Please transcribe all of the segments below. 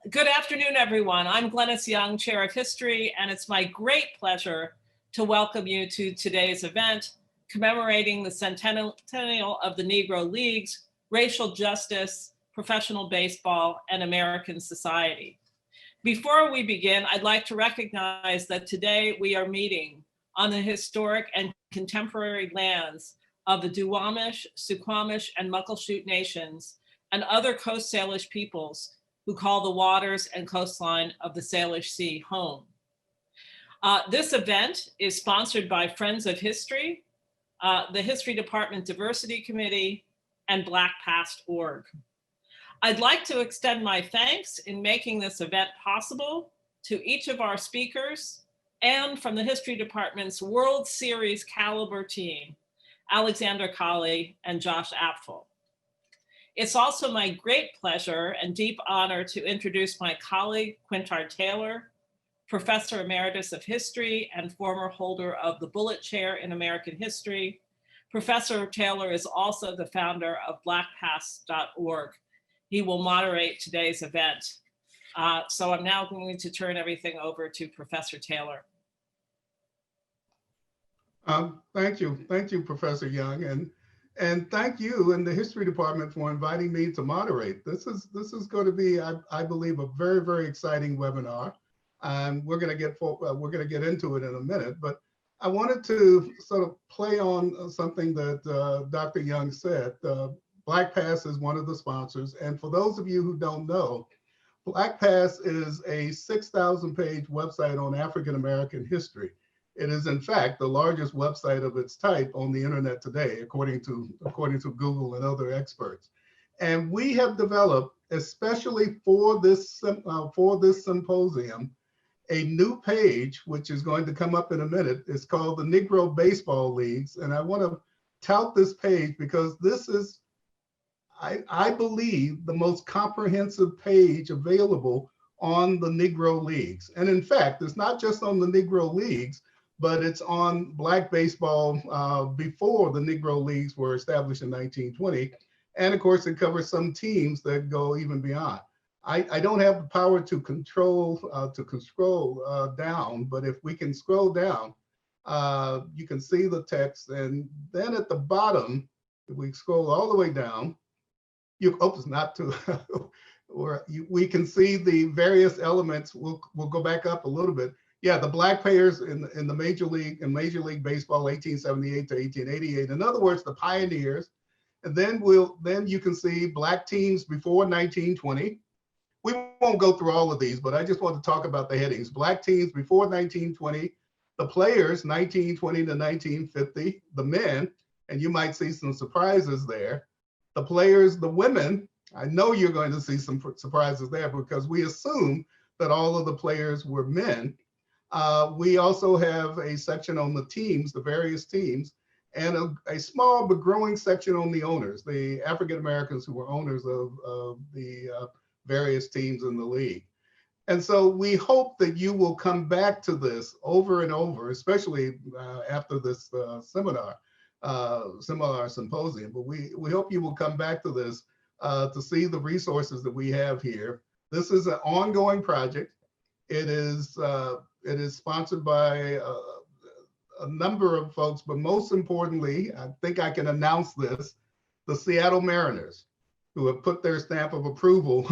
Good afternoon, everyone. I'm Glennis Young, Chair of History, and it's my great pleasure to welcome you to today's event, commemorating the centennial of the Negro Leagues, racial justice, professional baseball, and American society. Before we begin, I'd like to recognize that today we are meeting on the historic and contemporary lands of the Duwamish, Suquamish, and Muckleshoot nations and other Coast Salish peoples who call the waters and coastline of the Salish Sea home. This event is sponsored by Friends of History, the History Department Diversity Committee, and BlackPast.org. I'd like to extend my thanks in making this event possible to each of our speakers and from the History Department's World Series caliber team, Alexander Colley and Josh Apfel. It's also my great pleasure and deep honor to introduce my colleague, Quintard Taylor, Professor Emeritus of History and former holder of the Bullitt Chair in American History. Professor Taylor is also the founder of BlackPast.org. He will moderate today's event. So I'm now going to turn everything over to Professor Taylor. Thank you, Professor Young, and thank you and the History Department for inviting me to moderate. This is going to be, I believe, a very, very exciting webinar. We're going to get into it in a minute, but I wanted to sort of play on something that Dr. Young said. BlackPast is one of the sponsors, and for those of you who don't know, BlackPast is a 6,000-page website on African American history. It is, in fact, the largest website of its type on the internet today, according to Google and other experts. And we have developed, especially for this symposium, a new page, which is going to come up in a minute. It's called the Negro Baseball Leagues. And I want to tout this page because this is, I believe, the most comprehensive page available on the Negro Leagues. And in fact, it's not just on the Negro Leagues, but it's on Black baseball before the Negro Leagues were established in 1920. And of course, it covers some teams that go even beyond. I don't have the power to scroll down, but if we can scroll down, you can see the text. And then at the bottom, if we scroll all the way down, we can see the various elements. We'll go back up a little bit. Yeah, the Black players in the Major League Baseball, 1878 to 1888. In other words, the pioneers. And then you can see Black teams before 1920. We won't go through all of these, but I just want to talk about the headings. Black teams before 1920, the players 1920 to 1950, the men, and you might see some surprises there. The players, the women, I know you're going to see some surprises there because we assume that all of the players were men. We also have a section on the teams, the various teams, and a small but growing section on the owners, the African Americans who were owners of the various teams in the league. And so we hope that you will come back to this over and over, especially after this seminar symposium. But we hope you will come back to this to see the resources that we have here. This is an ongoing project. It is sponsored by a number of folks, but most importantly, I think I can announce this, the Seattle Mariners, who have put their stamp of approval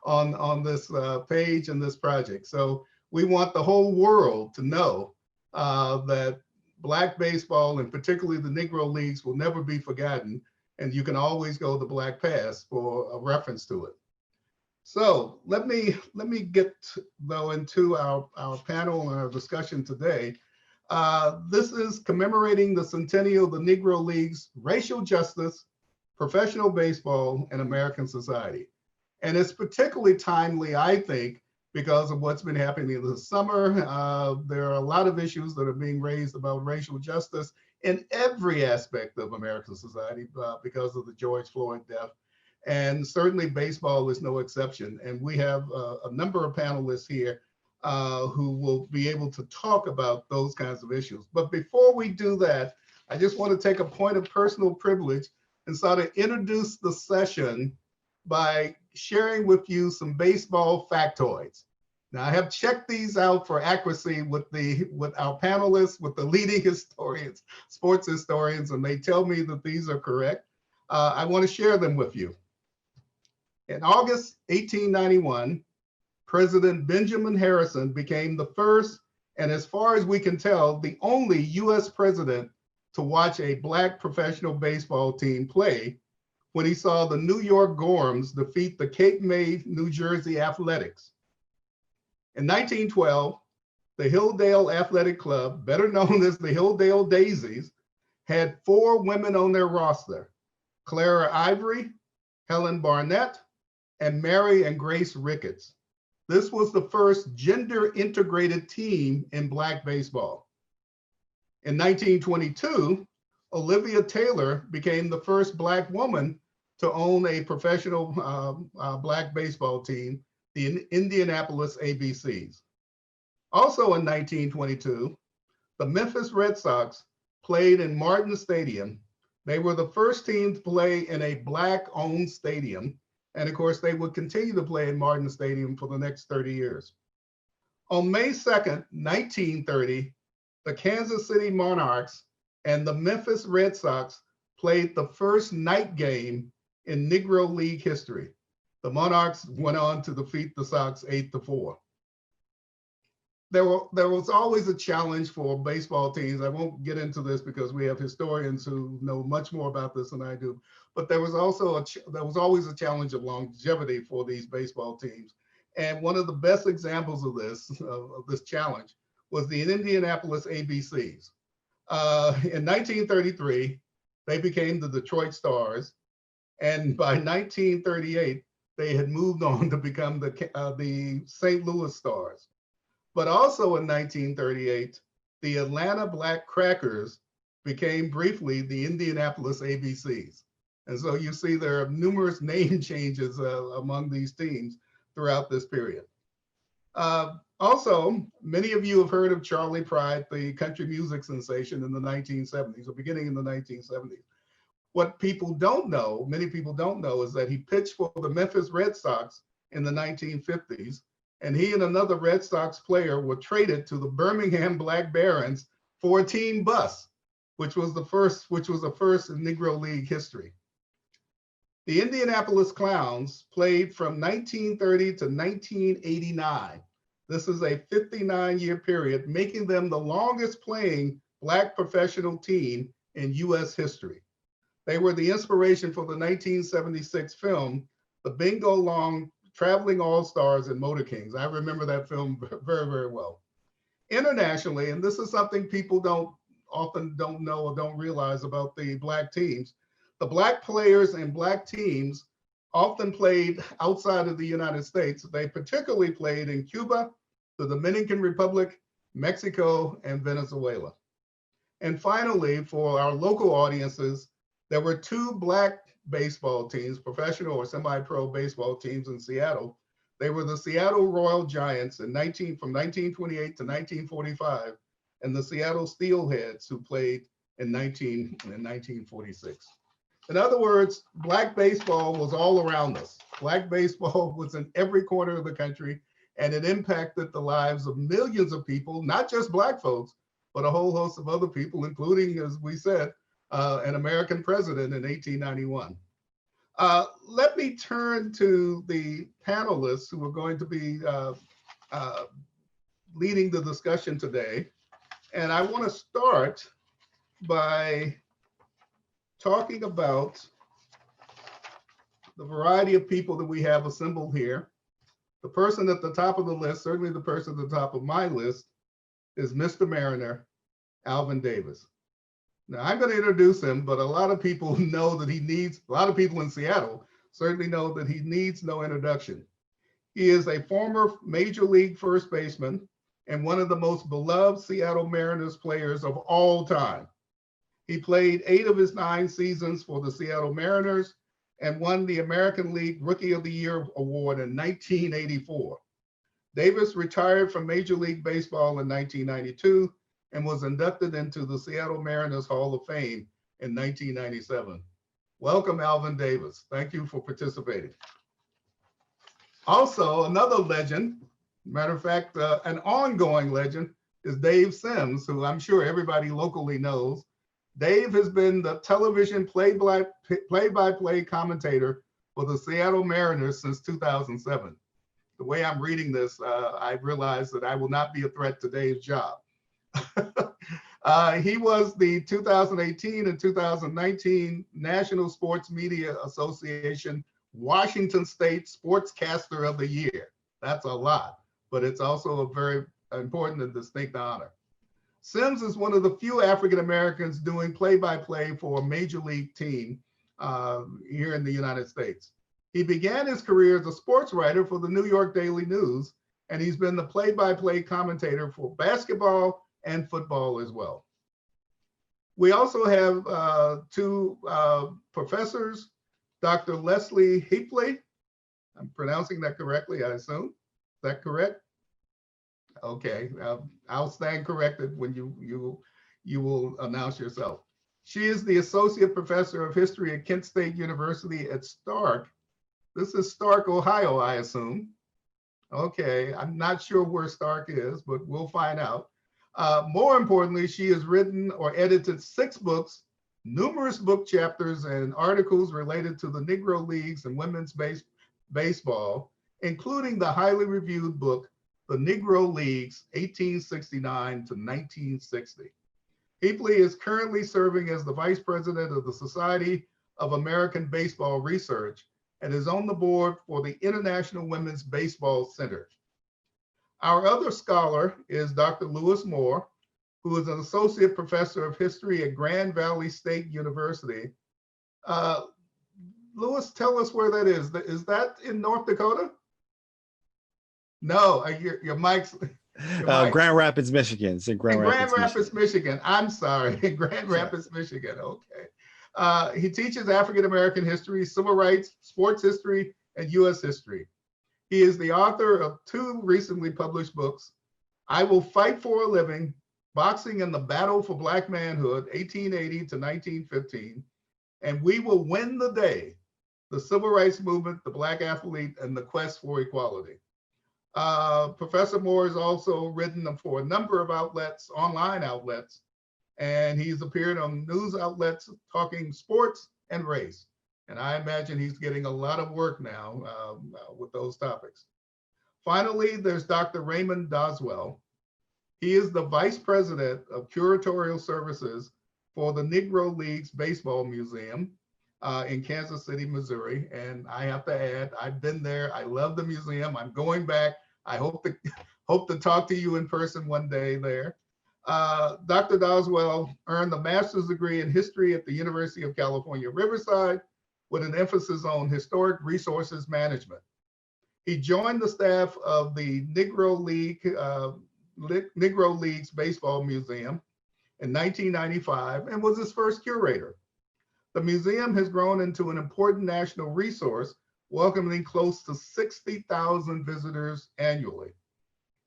on this page and this project. So we want the whole world to know that Black baseball, and particularly the Negro Leagues, will never be forgotten. And you can always go to BlackPast for a reference to it. So let me get though into our panel and our discussion today. This is commemorating the centennial of the Negro Leagues, racial justice, professional baseball, and American society. And it's particularly timely, I think, because of what's been happening this summer. There are a lot of issues that are being raised about racial justice in every aspect of American society because of the George Floyd death. And certainly baseball is no exception. And we have a number of panelists here who will be able to talk about those kinds of issues. But before we do that, I just want to take a point of personal privilege and sort of introduce the session by sharing with you some baseball factoids. Now, I have checked these out for accuracy with our panelists, with the leading historians, sports historians, and they tell me that these are correct. I want to share them with you. In August 1891, President Benjamin Harrison became the first, and as far as we can tell, the only US president to watch a Black professional baseball team play when he saw the New York Gorms defeat the Cape May, New Jersey Athletics. In 1912, the Hilldale Athletic Club, better known as the Hilldale Daisies, had 4 women on their roster: Clara Ivory, Helen Barnett, and Mary and Grace Ricketts. This was the first gender-integrated team in Black baseball. In 1922, Olivia Taylor became the first Black woman to own a professional Black baseball team, the Indianapolis ABCs. Also in 1922, the Memphis Red Sox played in Martin Stadium. They were the first team to play in a Black-owned stadium. And of course, they would continue to play in Martin Stadium for the next 30 years. On May 2nd, 1930, the Kansas City Monarchs and the Memphis Red Sox played the first night game in Negro League history. The Monarchs went on to defeat the Sox 8-4. There was always a challenge for baseball teams. I won't get into this because we have historians who know much more about this than I do. But there was always a challenge of longevity for these baseball teams. And one of the best examples of this challenge was the Indianapolis ABCs. In 1933, they became the Detroit Stars. And by 1938, they had moved on to become the St. Louis Stars. But also in 1938, the Atlanta Black Crackers became briefly the Indianapolis ABCs. And so you see there are numerous name changes among these teams throughout this period. Also, many of you have heard of Charlie Pride, the country music sensation in the 1970s, or beginning in the 1970s. What people don't know, many people don't know, is that he pitched for the Memphis Red Sox in the 1950s. And he and another Red Sox player were traded to the Birmingham Black Barons for a team bus, which was the first in Negro League history. The Indianapolis Clowns played from 1930 to 1989. This is a 59-year period, making them the longest playing Black professional team in US history. They were the inspiration for the 1976 film, The Bingo Long Traveling All-Stars and Motor Kings. I remember that film very, very well. Internationally, and this is something people often don't know or don't realize about the Black teams, the Black players and Black teams often played outside of the United States. They particularly played in Cuba, the Dominican Republic, Mexico, and Venezuela. And finally, for our local audiences, there were 2 Black baseball teams, professional or semi-pro baseball teams in Seattle. They were the Seattle Royal Giants from 1928 to 1945, and the Seattle Steelheads, who played in 1946. In other words, Black baseball was all around us. Black baseball was in every corner of the country, and it impacted the lives of millions of people, not just Black folks, but a whole host of other people, including, as we said, an American president in 1891. Let me turn to the panelists who are going to be leading the discussion today. And I want to start by talking about the variety of people that we have assembled here. The person at the top of the list, certainly the person at the top of my list, is Mr. Mariner, Alvin Davis. Now, I'm going to introduce him, but a lot of people know that a lot of people in Seattle certainly know that he needs no introduction. He is a former Major League first baseman and one of the most beloved Seattle Mariners players of all time. He played 8 of his 9 seasons for the Seattle Mariners and won the American League Rookie of the Year award in 1984. Davis retired from Major League Baseball in 1992 and was inducted into the Seattle Mariners Hall of Fame in 1997. Welcome, Alvin Davis. Thank you for participating. Also, another legend, matter of fact, an ongoing legend is Dave Sims, who I'm sure everybody locally knows. Dave has been the television play-by-play commentator for the Seattle Mariners since 2007. The way I'm reading this, I realize that I will not be a threat to Dave's job. He was the 2018 and 2019 National Sports Media Association Washington State Sportscaster of the Year. That's a lot, but it's also a very important and distinct honor. Sims is one of the few African Americans doing play-by-play for a major league team here in the United States. He began his career as a sports writer for the New York Daily News, and he's been the play-by-play commentator for basketball and football as well. We also have two professors, Dr. Leslie Heaphy. I'm pronouncing that correctly, I assume. Is that correct? Okay, I'll stand corrected when you will announce yourself. She is the Associate Professor of History at Kent State University at Stark. This is Stark, Ohio, I assume. Okay, I'm not sure where Stark is, but we'll find out. More importantly, she has written or edited 6 books, numerous book chapters and articles related to the Negro Leagues and women's baseball, including the highly reviewed book, The Negro Leagues, 1869 to 1960. Heaphy is currently serving as the Vice President of the Society of American Baseball Research and is on the board for the International Women's Baseball Center. Our other scholar is Dr. Lewis Moore, who is an Associate Professor of History at Grand Valley State University. Lewis, tell us where that is. Is that in North Dakota? No, your mic's. Grand Rapids, Michigan. It's in Grand Rapids, Michigan. I'm sorry, Grand Rapids, Michigan. Okay. He teaches African American history, civil rights, sports history, and U.S. history. He is the author of 2 recently published books, I Will Fight for a Living, Boxing and the Battle for Black Manhood, 1880 to 1915, and We Will Win the Day, The Civil Rights Movement, the Black Athlete, and the Quest for Equality. Professor Moore has also written for a number of outlets, online outlets, and he's appeared on news outlets talking sports and race. And I imagine he's getting a lot of work now with those topics. Finally, there's Dr. Raymond Doswell. He is the Vice President of Curatorial Services for the Negro Leagues Baseball Museum in Kansas City, Missouri. And I have to add, I've been there. I love the museum. I'm going back. I hope to talk to you in person one day there. Dr. Doswell earned a master's degree in history at the University of California, Riverside, with an emphasis on historic resources management. He joined the staff of the Negro Leagues Baseball Museum in 1995 and was its first curator. The museum has grown into an important national resource, welcoming close to 60,000 visitors annually.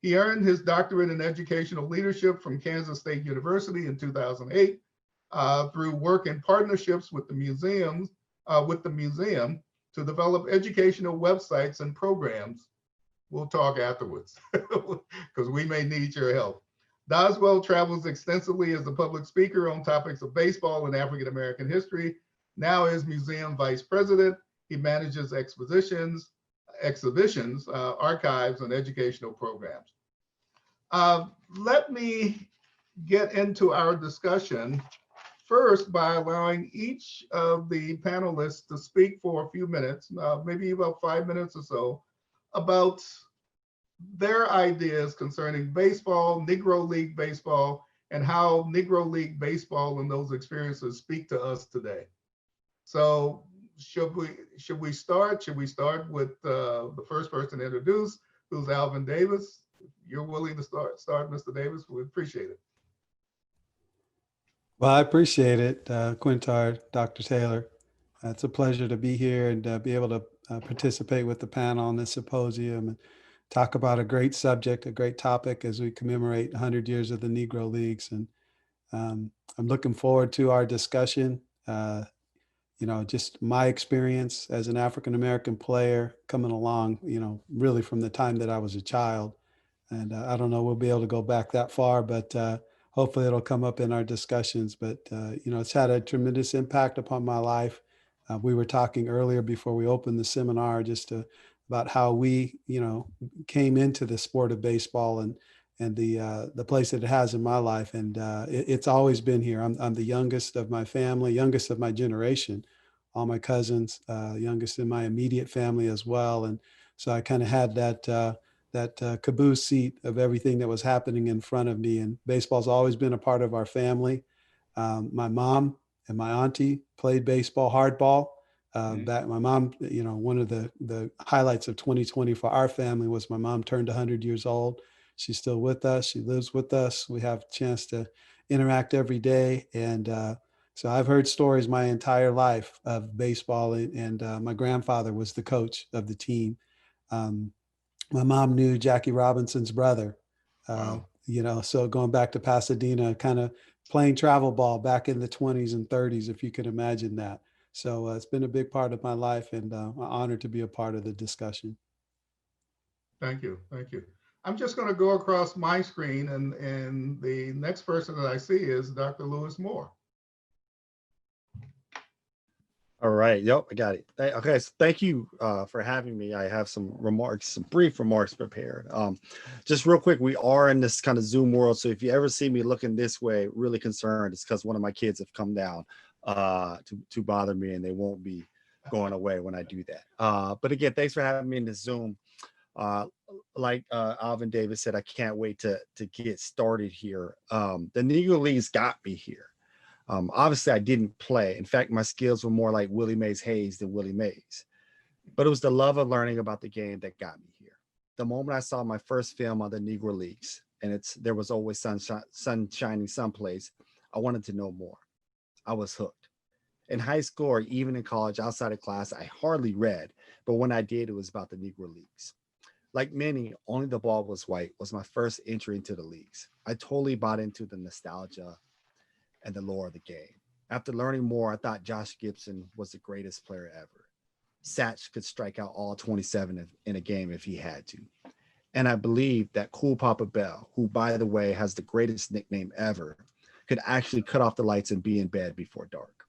He earned his doctorate in educational leadership from Kansas State University in 2008 through work in partnerships with the museum to develop educational websites and programs. We'll talk afterwards because we may need your help. Doswell travels extensively as a public speaker on topics of baseball and African American history. Now as museum vice president, he manages exhibitions, archives, and educational programs. Let me get into our discussion first by allowing each of the panelists to speak for a few minutes, maybe about 5 minutes or so, about their ideas concerning baseball, Negro League baseball, and how Negro League baseball and those experiences speak to us today. So should we start? Should we start with the first person introduced, who's Alvin Davis? If you're willing to start, Mr. Davis, we appreciate it. Well, I appreciate it, Quintard, Dr. Taylor. It's a pleasure to be here and be able to participate with the panel on this symposium and talk about a great subject, a great topic as we commemorate 100 years of the Negro Leagues. And I'm looking forward to our discussion. just my experience as an African-American player coming along, really from the time that I was a child. And I don't know, we'll be able to go back that far, but hopefully it'll come up in our discussions. But, it's had a tremendous impact upon my life. We were talking earlier before we opened the seminar about how we, came into the sport of baseball and the place that it has in my life. And it's always been here. I'm the youngest of my family, youngest of my generation, all my cousins, youngest in my immediate family as well. And so I kind of had that caboose seat of everything that was happening in front of me. And baseball's always been a part of our family. My mom and my auntie played baseball, hardball. My mom, one of the highlights of 2020 for our family was my mom turned 100 years old. She's still with us. She lives with us. We have a chance to interact every day. And so I've heard stories my entire life of baseball. And my grandfather was the coach of the team. My mom knew Jackie Robinson's brother. Wow. So going back to Pasadena, kind of playing travel ball back in the 20s and 30s, if you could imagine that. So it's been a big part of my life, and I'm honored to be a part of the discussion. Thank you. Thank you. I'm just going to go across my screen, and the next person that I see is Dr. Lewis Moore. All right. Yep, I got it. Okay, so thank you for having me. I have some brief remarks prepared. Just real quick, we are in this kind of Zoom world, so if you ever see me looking this way, really concerned, it's because one of my kids have come down to bother me, and they won't be going away when I do that. But again, thanks for having me in this Zoom. Like Alvin Davis said, I can't wait to get started here. The Negro Leagues got me here. Obviously, I didn't play. In fact, my skills were more like Willie Mays Hayes than Willie Mays. But it was the love of learning about the game that got me here. The moment I saw my first film on the Negro Leagues, and there was always sun shining someplace, I wanted to know more. I was hooked. In high school or even in college, outside of class, I hardly read. But when I did, it was about the Negro Leagues. Like many, Only the Ball Was White was my first entry into the leagues. I totally bought into the nostalgia and the lore of the game. After learning more, I thought Josh Gibson was the greatest player ever. Satch could strike out all 27 in a game if he had to. And I believe that Cool Papa Bell, who, by the way, has the greatest nickname ever, could actually cut off the lights and be in bed before dark.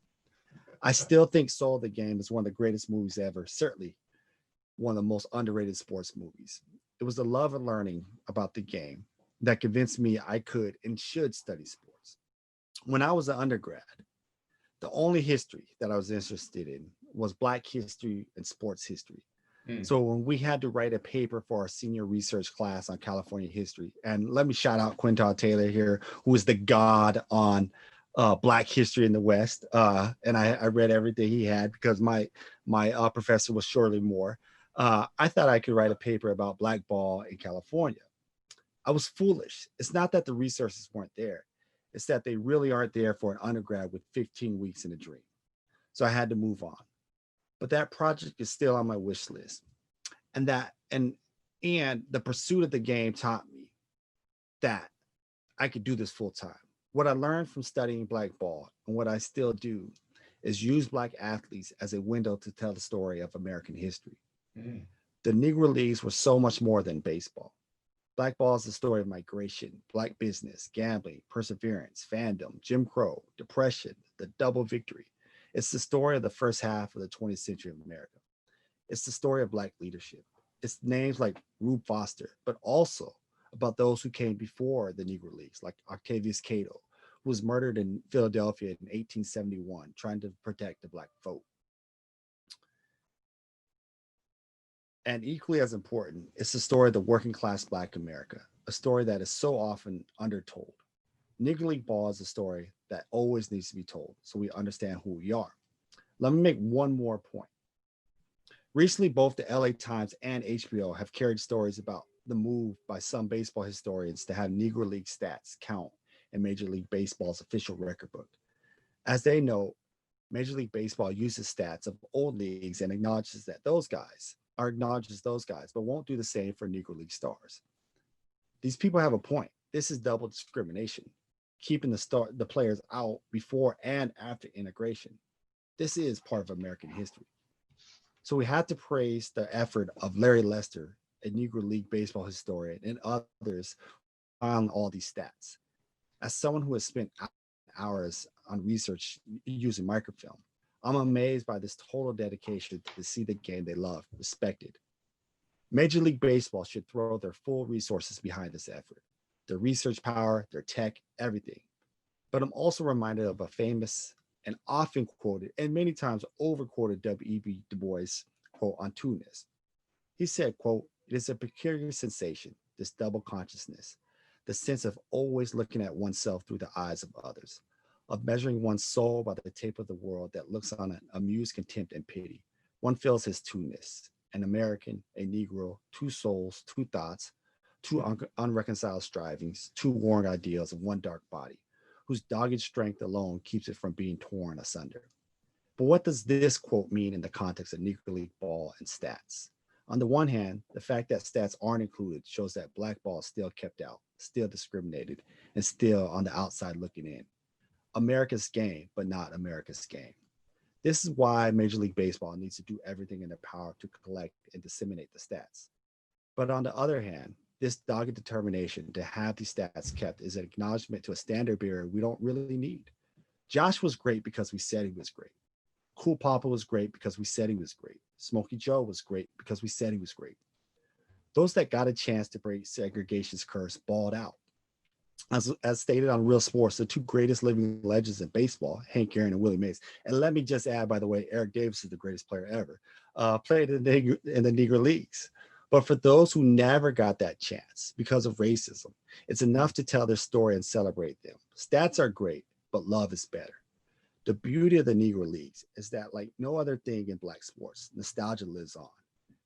I still think Soul of the Game is one of the greatest movies ever, certainly one of the most underrated sports movies. It was the love of learning about the game that convinced me I could and should study sports. When I was an undergrad, the only history that I was interested in was Black history and sports history. So when we had to write a paper for our senior research class on California history, and let me shout out Quintard Taylor here, who is the god on Black history in the West. And I read everything he had because my professor was Shirley Moore. I thought I could write a paper about Black ball in California. I was foolish. It's not that the resources weren't there. It's that they really aren't there for an undergrad with 15 weeks in a dream. So I had to move on. But that project is still on my wish list. And the pursuit of the game taught me that I could do this full time. What I learned from studying Black ball and what I still do is use Black athletes as a window to tell the story of American history. The Negro Leagues were so much more than baseball. Black ball is the story of migration, Black business, gambling, perseverance, fandom, Jim Crow, depression, the double victory. It's the story of the first half of the 20th century of America. It's the story of Black leadership. It's names like Rube Foster, but also about those who came before the Negro Leagues, like Octavius Cato, who was murdered in Philadelphia in 1871, trying to protect the Black vote. And equally as important, it's the story of the working class Black America, a story that is so often undertold. Negro League ball is a story that always needs to be told so we understand who we are. Let me make one more point. Recently, both the LA Times and HBO have carried stories about the move by some baseball historians to have Negro League stats count in Major League Baseball's official record book. As they know, Major League Baseball uses stats of old leagues and acknowledges those guys, but won't do the same for Negro League stars. These people have a point. This is double discrimination, keeping the players out before and after integration. This is part of American history. So we have to praise the effort of Larry Lester, a Negro League baseball historian, and others on all these stats. As someone who has spent hours on research using microfilm, I'm amazed by this total dedication to see the game they love respected. Major League Baseball should throw their full resources behind this effort, their research power, their tech, everything. But I'm also reminded of a famous and often quoted and many times overquoted W.E.B. Du Bois quote on Tunis. He said, quote, "It is a peculiar sensation, this double consciousness, the sense of always looking at oneself through the eyes of others, of measuring one's soul by the tape of the world that looks on an amused contempt and pity. One feels his two-ness, an American, a Negro, two souls, two thoughts, two unreconciled strivings, two warring ideals of one dark body, whose dogged strength alone keeps it from being torn asunder." But what does this quote mean in the context of Negro League ball and stats? On the one hand, the fact that stats aren't included shows that black ball is still kept out, still discriminated, and still on the outside looking in. America's game, but not America's game. This is why Major League Baseball needs to do everything in their power to collect and disseminate the stats. But on the other hand, this dogged determination to have these stats kept is an acknowledgement to a standard bearer we don't really need. Josh was great because we said he was great. Cool Papa was great because we said he was great. Smokey Joe was great because we said he was great. Those that got a chance to break segregation's curse balled out. As stated on Real Sports, the two greatest living legends in baseball, Hank Aaron and Willie Mays. And let me just add, by the way, Eric Davis is the greatest player ever, played in the Negro Leagues. But for those who never got that chance because of racism, it's enough to tell their story and celebrate them. Stats are great, but love is better. The beauty of the Negro Leagues is that, like no other thing in Black sports, nostalgia lives on.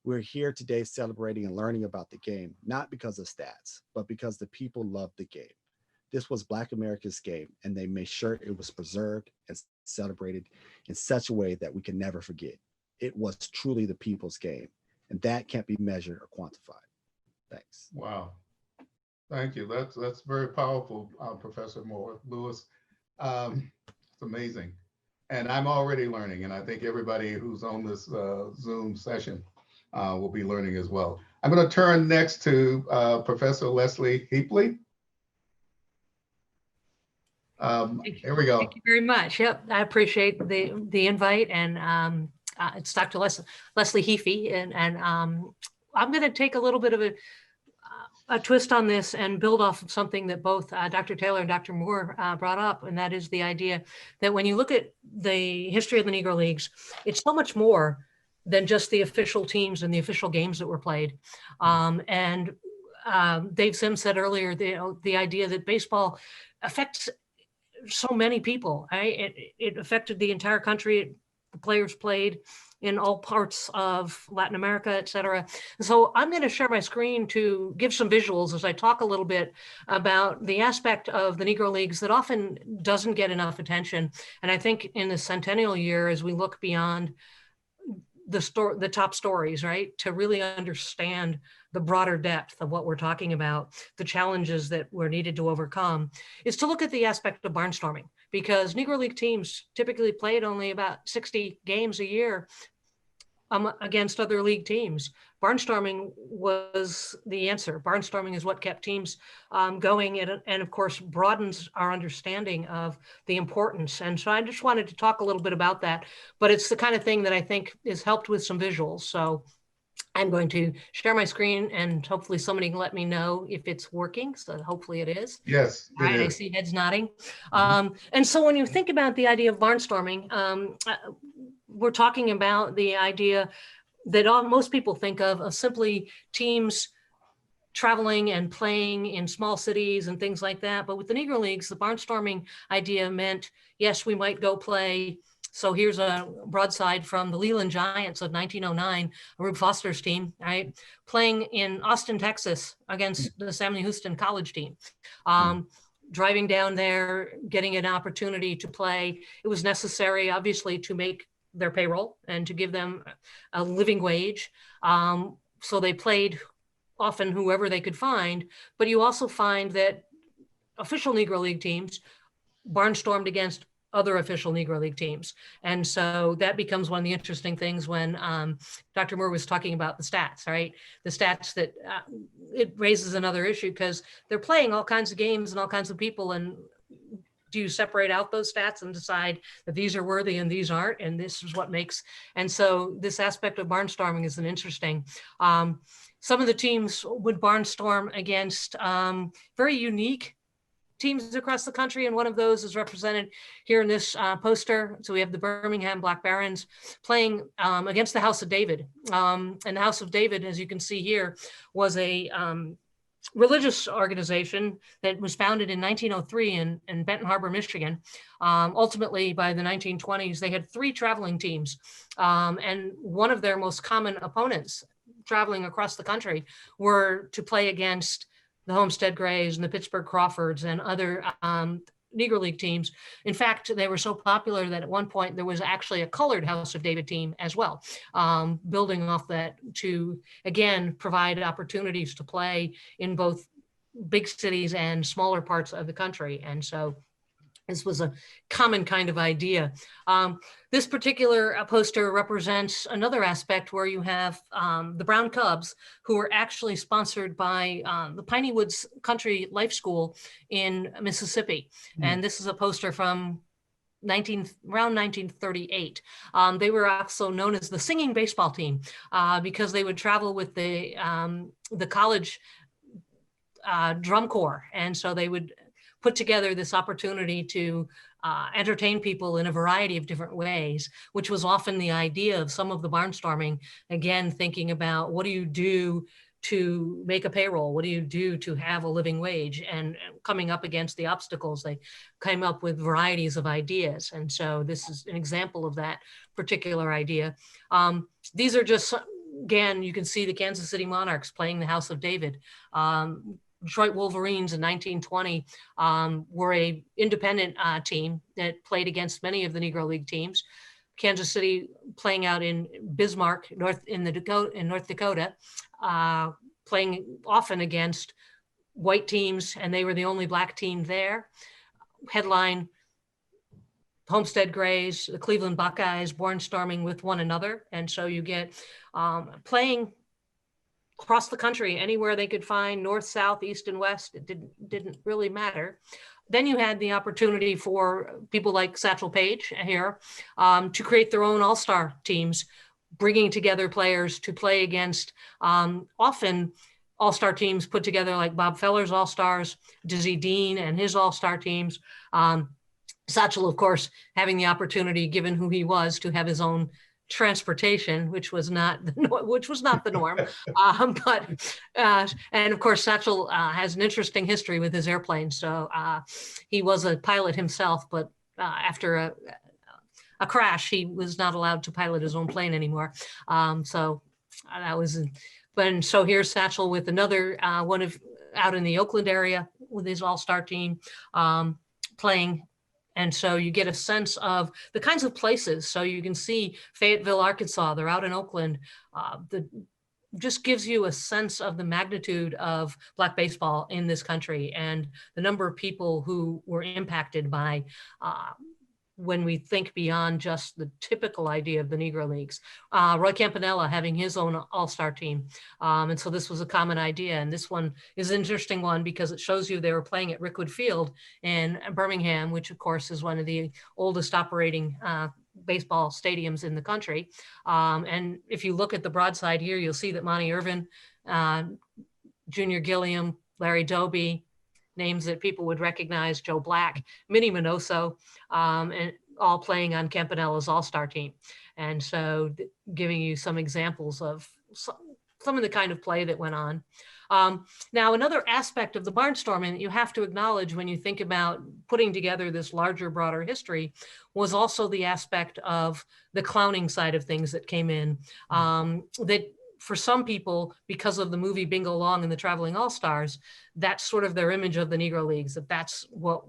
We're here today celebrating and learning about the game, not because of stats, but because the people loved the game. This was Black America's game, and they made sure it was preserved and celebrated in such a way that we can never forget. It was truly the people's game, and that can't be measured or quantified. Thanks. Wow. Thank you. That's very powerful, Professor Lewis. It's amazing. And I'm already learning, and I think everybody who's on this Zoom session will be learning as well. I'm going to turn next to Professor Leslie Heaphy. Here we go. Thank you very much. Yep, I appreciate the invite, and it's Dr. Leslie Heaphy, and I'm going to take a little bit of a twist on this and build off of something that both Dr. Taylor and Dr. Moore brought up, and that is the idea that when you look at the history of the Negro Leagues, it's so much more than just the official teams and the official games that were played. And Dave Sims said earlier, the idea that baseball affects so many people. Right? It affected the entire country. The players played in all parts of Latin America, et cetera. So I'm going to share my screen to give some visuals as I talk a little bit about the aspect of the Negro Leagues that often doesn't get enough attention. And I think in the centennial year, as we look beyond the top stories, right, to really understand the broader depth of what we're talking about, the challenges that were needed to overcome, is to look at the aspect of barnstorming, because Negro League teams typically played only about 60 games a year against other league teams. Barnstorming was the answer. Barnstorming is what kept teams going, and of course broadens our understanding of the importance. And so I just wanted to talk a little bit about that, but it's the kind of thing that I think is helped with some visuals. So I'm going to share my screen, and hopefully somebody can let me know if it's working. So hopefully it is. Yes, All right, I see heads nodding. And so when you think about the idea of barnstorming, we're talking about the idea that most people think of simply teams traveling and playing in small cities and things like that. But with the Negro Leagues, the barnstorming idea meant, yes, we might go play. So here's a broadside from the Leland Giants of 1909, Rube Foster's team, right? Playing in Austin, Texas against the Samuel Houston College team. Driving down there, getting an opportunity to play. It was necessary, obviously, to make their payroll and to give them a living wage. So they played often whoever they could find, but you also find that official Negro League teams barnstormed against other official Negro League teams. And so that becomes one of the interesting things when Dr. Moore was talking about the stats, right? The stats that it raises another issue because they're playing all kinds of games and all kinds of people. And do you separate out those stats and decide that these are worthy and these aren't? And this is what makes, and so this aspect of barnstorming is an interesting. Some of the teams would barnstorm against very unique teams across the country, and one of those is represented here in this poster. So we have the Birmingham Black Barons playing against the House of David. And the House of David, as you can see here, was a religious organization that was founded in 1903 in Benton Harbor, Michigan. Ultimately, by the 1920s, they had 3 traveling teams. And one of their most common opponents traveling across the country were to play against the Homestead Grays and the Pittsburgh Crawfords and other Negro League teams. In fact, they were so popular that at one point there was actually a colored House of David team as well, building off that to, again, provide opportunities to play in both big cities and smaller parts of the country. And so this was a common kind of idea. This particular poster represents another aspect where you have the Brown Cubs, who were actually sponsored by the Piney Woods Country Life School in Mississippi. And this is a poster from around 1938. They were also known as the singing baseball team because they would travel with the college drum corps. And so they would put together this opportunity to entertain people in a variety of different ways, which was often the idea of some of the barnstorming. Again, thinking about what do you do to make a payroll? What do you do to have a living wage? And coming up against the obstacles, they came up with varieties of ideas. And so this is an example of that particular idea. These are just, again, you can see the Kansas City Monarchs playing the House of David. Detroit Wolverines in 1920 were an independent team that played against many of the Negro League teams. Kansas City playing out in Bismarck, North Dakota, playing often against white teams, and they were the only black team there. Headline: Homestead Grays, the Cleveland Buckeyes, barnstorming with one another. And so you get playing across the country, anywhere they could find, north, south, east, and west. It didn't really matter. Then you had the opportunity for people like Satchel Paige here to create their own all-star teams, bringing together players to play against often all-star teams put together like Bob Feller's All-Stars, Dizzy Dean and his all-star teams. Satchel, of course, having the opportunity, given who he was, to have his own transportation, which was not the norm. And of course, Satchel has an interesting history with his airplane. So he was a pilot himself, but after a crash, he was not allowed to pilot his own plane anymore. So that was, but so here's Satchel with another one of out in the Oakland area with his all-star team playing. And so you get a sense of the kinds of places. So you can see Fayetteville, Arkansas, they're out in Oakland. Just gives you a sense of the magnitude of Black baseball in this country and the number of people who were impacted by when we think beyond just the typical idea of the Negro Leagues. Roy Campanella having his own all-star team. And so this was a common idea. And this one is an interesting one because it shows you they were playing at Rickwood Field in Birmingham, which of course is one of the oldest operating baseball stadiums in the country. And if you look at the broadside here, you'll see that Monty Irvin, Junior Gilliam, Larry Doby, names that people would recognize, Joe Black, Minnie Minoso, and all playing on Campanella's all-star team. And so giving you some examples of some of the kind of play that went on. Now, another aspect of the barnstorming that you have to acknowledge when you think about putting together this larger, broader history was also the aspect of the clowning side of things that came in, that for some people, because of the movie Bingo Long and the Traveling All-Stars, that's sort of their image of the Negro Leagues, that's what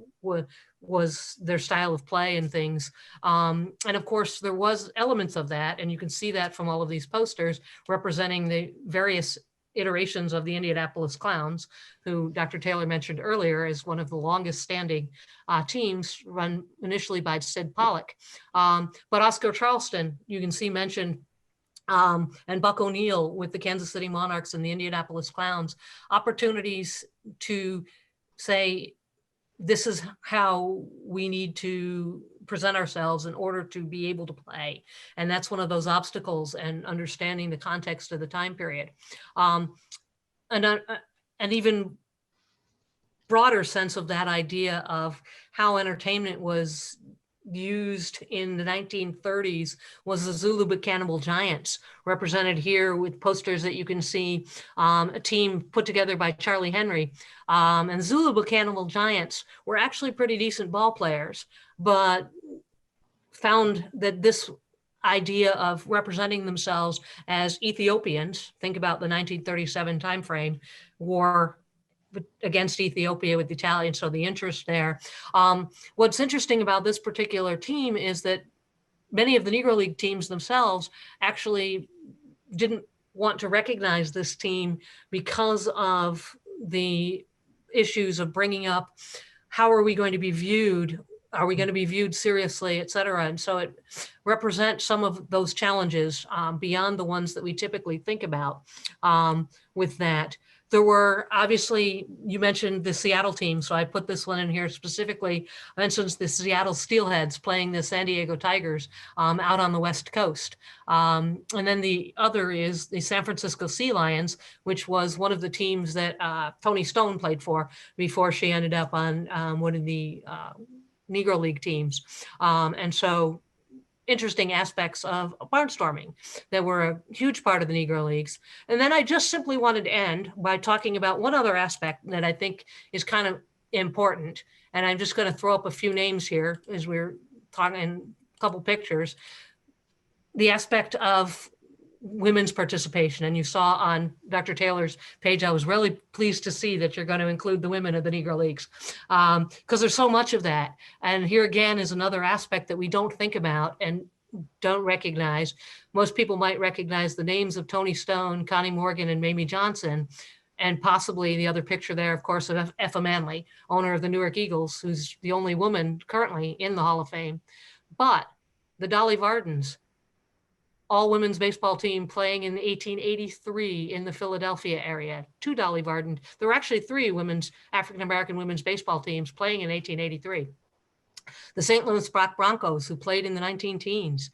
was their style of play and things. And of course, there was elements of that, and you can see that from all of these posters representing the various iterations of the Indianapolis Clowns, who Dr. Taylor mentioned earlier is one of the longest standing teams, run initially by Sid Pollock. But Oscar Charleston, you can see mentioned, and Buck O'Neill with the Kansas City Monarchs and the Indianapolis Clowns, opportunities to say, this is how we need to present ourselves in order to be able to play. And that's one of those obstacles, and understanding the context of the time period. And an even broader sense of that idea of how entertainment was used in the 1930s was the Zulu but Cannibal Giants, represented here with posters that you can see, a team put together by Charlie Henry. And Zulu but Cannibal Giants were actually pretty decent ball players, but found that this idea of representing themselves as Ethiopians, think about the 1937 timeframe, war against Ethiopia with the Italians, so the interest there. What's interesting about this particular team is that many of the Negro League teams themselves actually didn't want to recognize this team because of the issues of bringing up, how are we going to be viewed? Are we going to be viewed seriously, et cetera? And so it represents some of those challenges beyond the ones that we typically think about with that. There were, obviously, you mentioned the Seattle team, so I put this one in here specifically. I mentioned the Seattle Steelheads playing the San Diego Tigers out on the West Coast. And then the other is the San Francisco Sea Lions, which was one of the teams that Toni Stone played for before she ended up on one of the Negro League teams. And so interesting aspects of barnstorming that were a huge part of the Negro Leagues. And then I just simply wanted to end by talking about one other aspect that I think is kind of important. And I'm just going to throw up a few names here as we're talking, a couple pictures. The aspect of women's participation. And you saw on Dr. Taylor's page, I was really pleased to see that you're going to include the women of the Negro Leagues, because there's so much of that. And here again is another aspect that we don't think about and don't recognize. Most people might recognize the names of Toni Stone, Connie Morgan, and Mamie Johnson, and possibly the other picture there, of course, of Effa Manley, owner of the Newark Eagles, who's the only woman currently in the Hall of Fame. But the Dolly Vardens, all women's baseball team playing in 1883 in the Philadelphia area. Two Dolly Varden. There were actually three African-American women's baseball teams playing in 1883. The St. Louis Broncos, who played in the 19-teens.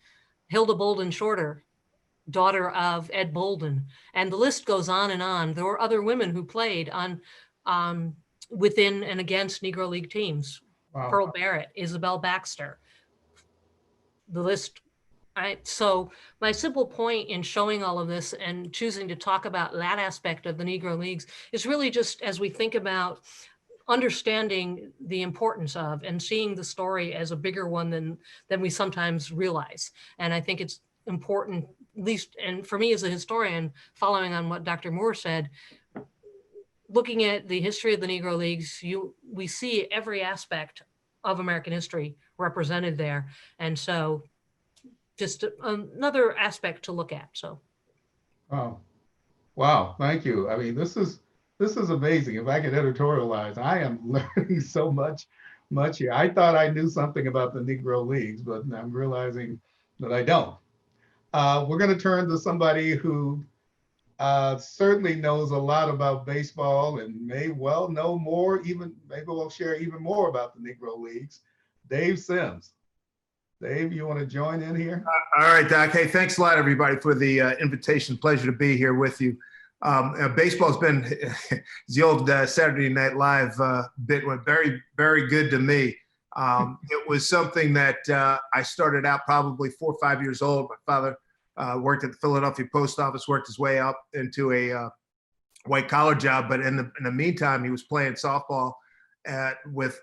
Hilda Bolden Shorter, daughter of Ed Bolden. And the list goes on and on. There were other women who played on within and against Negro League teams. Wow. Pearl Barrett, Isabel Baxter. The list. So my simple point in showing all of this and choosing to talk about that aspect of the Negro Leagues is really just as we think about understanding the importance of and seeing the story as a bigger one than we sometimes realize. And I think it's important, at least, and for me as a historian, following on what Dr. Moore said, looking at the history of the Negro Leagues, we see every aspect of American history represented there. And so just another aspect to look at. So, wow, thank you. I mean, this is amazing. If I could editorialize, I am learning so much here. I thought I knew something about the Negro Leagues, but I'm realizing that I don't. We're going to turn to somebody who certainly knows a lot about baseball and may well know more, maybe we'll share even more about the Negro Leagues. Dave Sims. Dave, you want to join in here? All right, Doc. Hey, thanks a lot, everybody, for the invitation. Pleasure to be here with you. Baseball's been, the old Saturday Night Live bit went very, very good to me. It was something that I started out probably 4 or 5 years old. My father worked at the Philadelphia Post Office, worked his way up into a white collar job. But in the meantime, he was playing softball with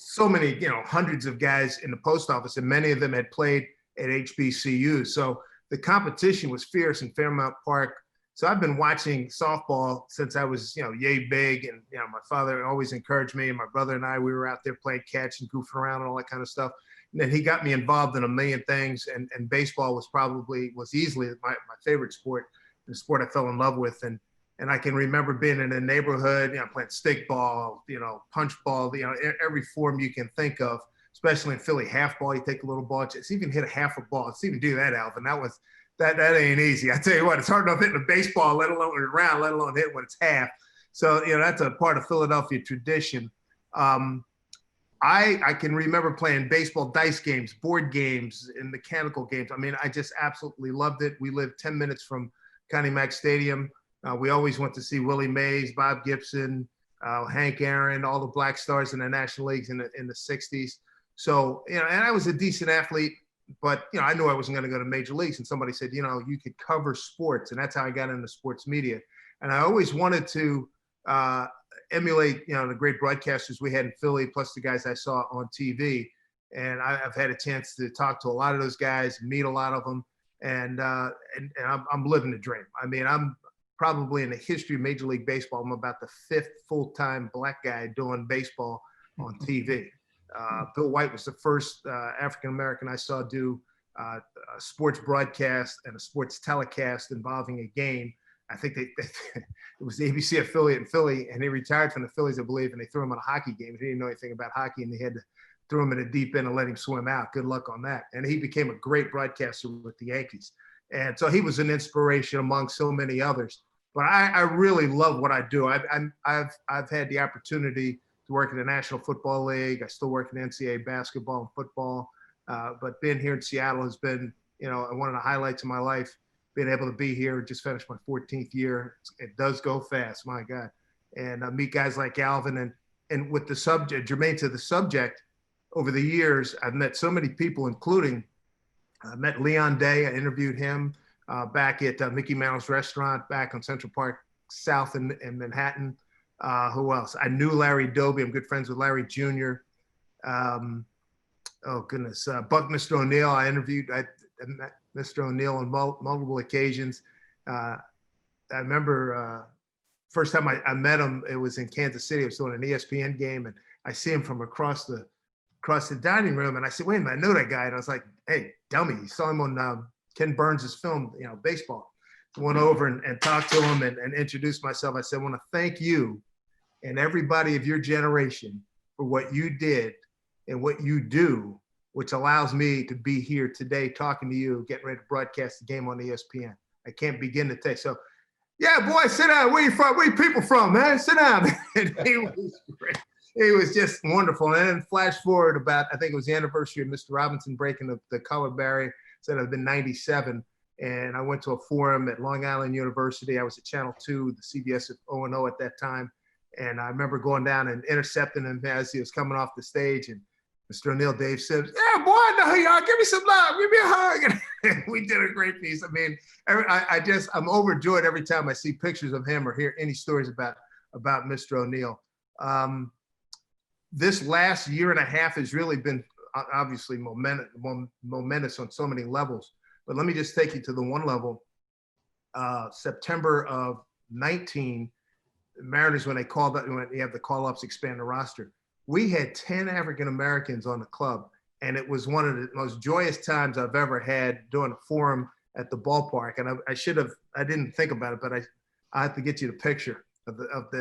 so many, hundreds of guys in the post office, and many of them had played at HBCU. So the competition was fierce in Fairmount Park. So I've been watching softball since I was, yay big. And, my father always encouraged me, and my brother and I, we were out there playing catch and goofing around and all that kind of stuff. And then he got me involved in a million things. And baseball was easily my favorite sport, the sport I fell in love with. And And I can remember being in a neighborhood, playing stickball, punch ball, every form you can think of, especially in Philly. Half ball, you take a little ball, just even hit a half a ball. Let's even do that, Alvin. That ain't easy. I tell you what, it's hard enough hitting a baseball, let alone when it's round, let alone hit when it's half. So, that's a part of Philadelphia tradition. I can remember playing baseball dice games, board games, and mechanical games. I mean, I just absolutely loved it. We lived 10 minutes from Connie Mack Stadium. We always went to see Willie Mays, Bob Gibson, Hank Aaron, all the Black Stars in the National Leagues in the 60s. So, and I was a decent athlete, but, I knew I wasn't going to go to major leagues. And somebody said, you could cover sports. And that's how I got into sports media. And I always wanted to emulate, the great broadcasters we had in Philly, plus the guys I saw on TV. And I've had a chance to talk to a lot of those guys, meet a lot of them. And I'm living the dream. I mean, I'm probably in the history of Major League Baseball, I'm about the 5th full-time Black guy doing baseball on TV. Bill White was the first African-American I saw do a sports broadcast and a sports telecast involving a game. I think it was the ABC affiliate in Philly, and he retired from the Phillies, I believe, and they threw him on a hockey game. He didn't know anything about hockey, and they had to throw him in a deep end and let him swim out. Good luck on that. And he became a great broadcaster with the Yankees. And so he was an inspiration among so many others. But I really love what I do. I've had the opportunity to work in the National Football League. I still work in NCAA basketball and football. But being here in Seattle has been, one of the highlights of my life. Being able to be here, just finished my 14th year. It does go fast, my God. And meet guys like Alvin and with the subject, germane to the subject, over the years, I've met so many people, including I met Leon Day. I interviewed him back at Mickey Mantle's restaurant back on Central Park South in Manhattan. Who else? I knew Larry Doby. I'm good friends with Larry Jr. Oh, goodness. Buckminster O'Neill. I interviewed Mr. O'Neill on multiple occasions. I remember first time I met him, it was in Kansas City. I was doing an ESPN game, and I see him from across the dining room, and I said, wait a minute, I know that guy. And I was like, hey, dummy, you saw him on Ken Burns' film, baseball. I went over and talked to him and introduced myself. I said, I want to thank you and everybody of your generation for what you did and what you do, which allows me to be here today talking to you, getting ready to broadcast the game on ESPN. I can't begin to tell you. So, yeah, boy, sit down. Where you from? Where you people from, man? Sit down. And he was great. It was just wonderful. And then flash forward about, I think it was the anniversary of Mr. Robinson breaking the color barrier. Said it had been 97. And I went to a forum at Long Island University. I was at Channel 2, the CBS at O&O at that time. And I remember going down and intercepting him as he was coming off the stage. And Mr. O'Neill, Dave said, yeah, boy, I know who you are. Give me some love. Give me a hug. And we did a great piece. I mean, I'm overjoyed every time I see pictures of him or hear any stories about Mr. O'Neill. This last year and a half has really been obviously momentous on so many levels. But let me just take you to the one level. September of 19, the Mariners, when you have the call-ups, expand the roster, we had 10 African-Americans on the club. And it was one of the most joyous times I've ever had doing a forum at the ballpark. And I didn't think about it, but I have to get you the picture of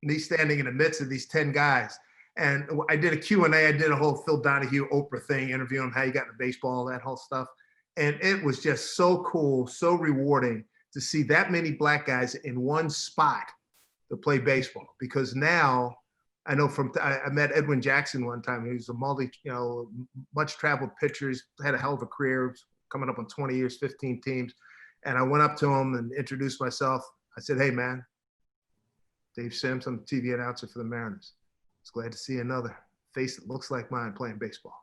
me standing in the midst of these 10 guys. And I did a Q&A. I did a whole Phil Donahue Oprah thing, interviewing him, how he got into baseball, that whole stuff. And it was just so cool, so rewarding to see that many Black guys in one spot to play baseball. Because now I know I met Edwin Jackson one time. He was a much traveled pitcher. He's had a hell of a career, coming up on 20 years, 15 teams. And I went up to him and introduced myself. I said, hey man, Dave Sims, I'm the TV announcer for the Mariners. It's glad to see another face that looks like mine playing baseball.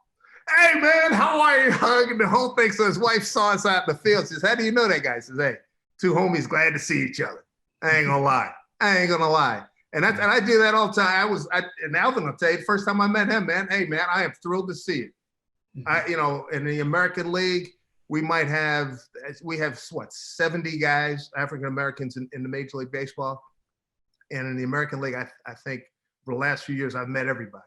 Hey man, how are you? Hugging the whole thing. So his wife saw us out in the field. Says, how do you know that guy? Says, hey, two homies glad to see each other. I ain't gonna lie. And I do that all the time. And Alvin will tell you, the first time I met him, man, hey man, I am thrilled to see you. In the American League, we have 70 guys, African Americans in the Major League Baseball. And in the American League, I think for the last few years, I've met everybody.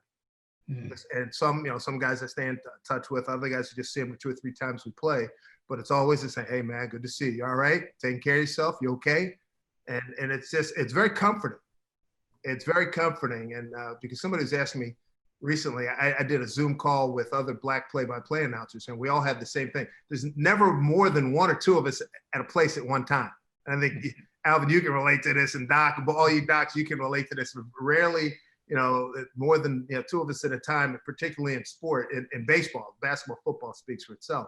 And some guys I stay in touch with, other guys I just see them 2 or 3 times we play. But it's always the same. Hey man, good to see you. All right, taking care of yourself. You okay? And it's very comforting. It's very comforting. And because somebody was asking me recently, I did a Zoom call with other Black play-by-play announcers, and we all had the same thing. There's never more than one or two of us at a place at one time. And I think, Alvin, you can relate to this, and Doc, all you docs, you can relate to this. Rarely, more than two of us at a time, particularly in sport, in baseball. Basketball, football speaks for itself.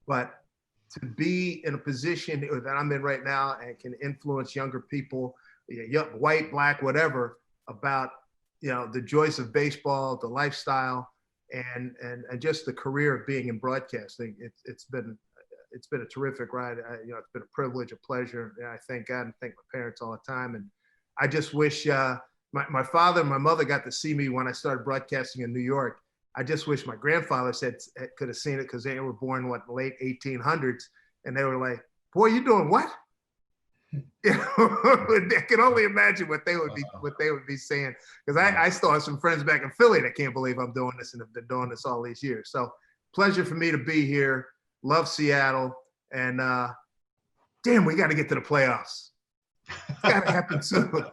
But to be in a position that I'm in right now and can influence younger people, white, Black, whatever, about the joys of baseball, the lifestyle, and just the career of being in broadcasting. It's been a terrific ride. It's been a privilege, a pleasure. And I thank God and thank my parents all the time. And I just wish my father and my mother got to see me when I started broadcasting in New York. I just wish my grandfather could have seen it, because they were born late 1800s, and they were like, "Boy, you doing what?" I can only imagine what they would be saying, because I still have some friends back in Philly that can't believe I'm doing this and have been doing this all these years. So pleasure for me to be here. Love Seattle, and damn, we got to get to the playoffs. It's got to happen soon.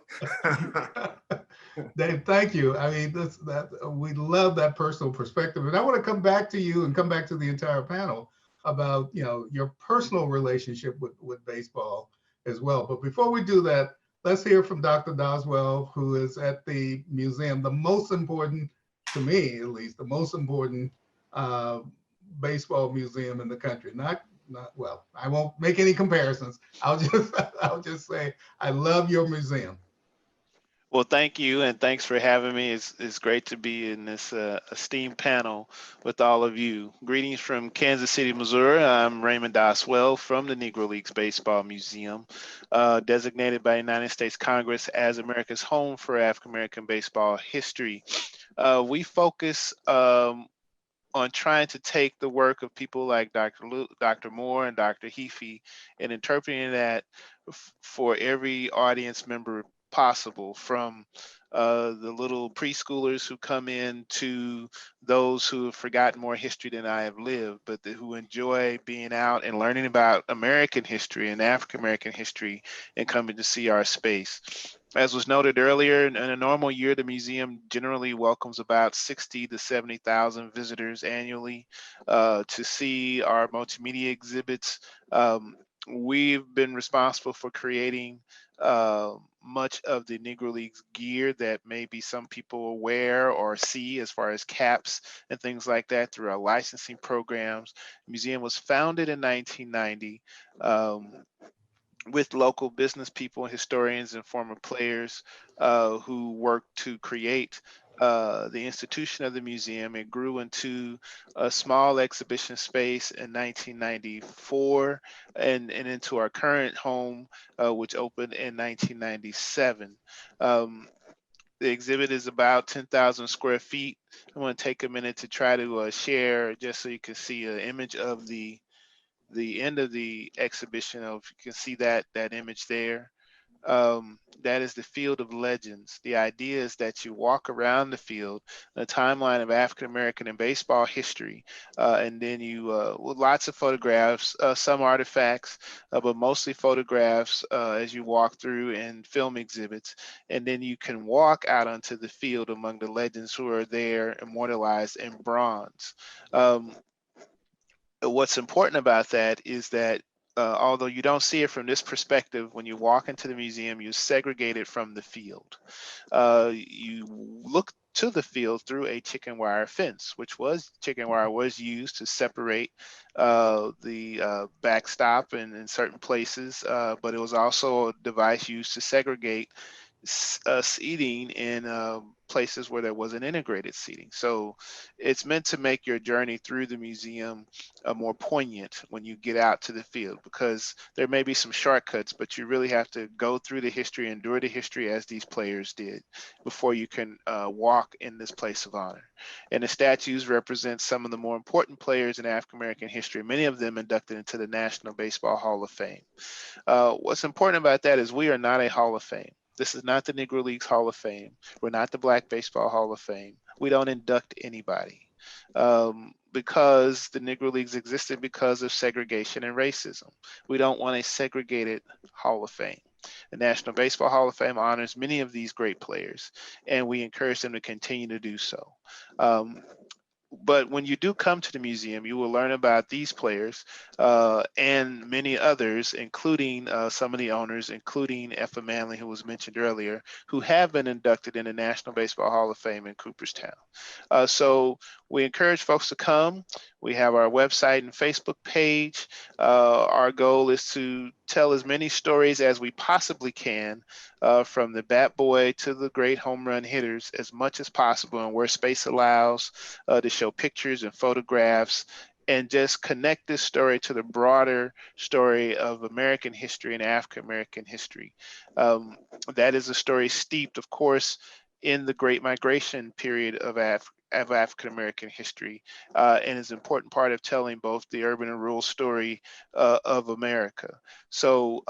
Dave, thank you. I mean, we love that personal perspective, and I want to come back to you and come back to the entire panel about your personal relationship with baseball as well. But before we do that, let's hear from Dr. Doswell, who is at the museum, the most important, to me at least, the most important baseball museum in the country. Not well, I won't make any comparisons. I'll just say I love your museum. Well, thank you, and thanks for having me. It's great to be in this esteemed panel with all of you. Greetings from Kansas City, Missouri. I'm Raymond Doswell from the Negro Leagues Baseball Museum, designated by the United States Congress as America's home for African American baseball history. We focus on trying to take the work of people like Dr. Moore and Dr. Heaphy and interpreting that for every audience member possible, from the little preschoolers who come in to those who have forgotten more history than I have lived, but who enjoy being out and learning about American history and African American history and coming to see our space. As was noted earlier, in a normal year, the museum generally welcomes about 60 to 70,000 visitors annually to see our multimedia exhibits. We've been responsible for creating much of the Negro Leagues gear that maybe some people wear or see, as far as caps and things like that, through our licensing programs. The museum was founded in 1990 with local business people, historians, and former players who worked to create the institution of the museum. It grew into a small exhibition space in 1994 and into our current home, which opened in 1997. The exhibit is about 10,000 square feet. I want to take a minute to try to share, just so you can see an image of the end of the exhibition. If you can see that image there, that is the Field of Legends. The idea is that you walk around the field, the timeline of African American and baseball history, and then you with lots of photographs, some artifacts, but mostly photographs as you walk through, and film exhibits, and then you can walk out onto the field among the legends who are there immortalized in bronze. What's important about that is that although you don't see it from this perspective, when you walk into the museum, you segregate it from the field. You look to the field through a chicken wire fence, chicken wire was used to separate the backstop in certain places, but it was also a device used to segregate seating in places where there wasn't integrated seating. So it's meant to make your journey through the museum more poignant when you get out to the field, because there may be some shortcuts, but you really have to go through the history, endure the history as these players did, before you can walk in this place of honor. And the statues represent some of the more important players in African American history, many of them inducted into the National Baseball Hall of Fame. What's important about that is we are not a Hall of Fame. This is not the Negro Leagues Hall of Fame. We're not the Black Baseball Hall of Fame. We don't induct anybody because the Negro Leagues existed because of segregation and racism. We don't want a segregated Hall of Fame. The National Baseball Hall of Fame honors many of these great players, and we encourage them to continue to do so. But when you do come to the museum, you will learn about these players and many others, including some of the owners, including Effa Manley, who was mentioned earlier, who have been inducted in the National Baseball Hall of Fame in Cooperstown. So we encourage folks to come. We have our website and Facebook page. Our goal is to tell as many stories as we possibly can, from the bat boy to the great home run hitters, as much as possible, and where space allows, to show pictures and photographs, and just connect this story to the broader story of American history and African American history. That is a story steeped, of course, in the Great Migration period of African American history, and is an important part of telling both the urban and rural story of America. So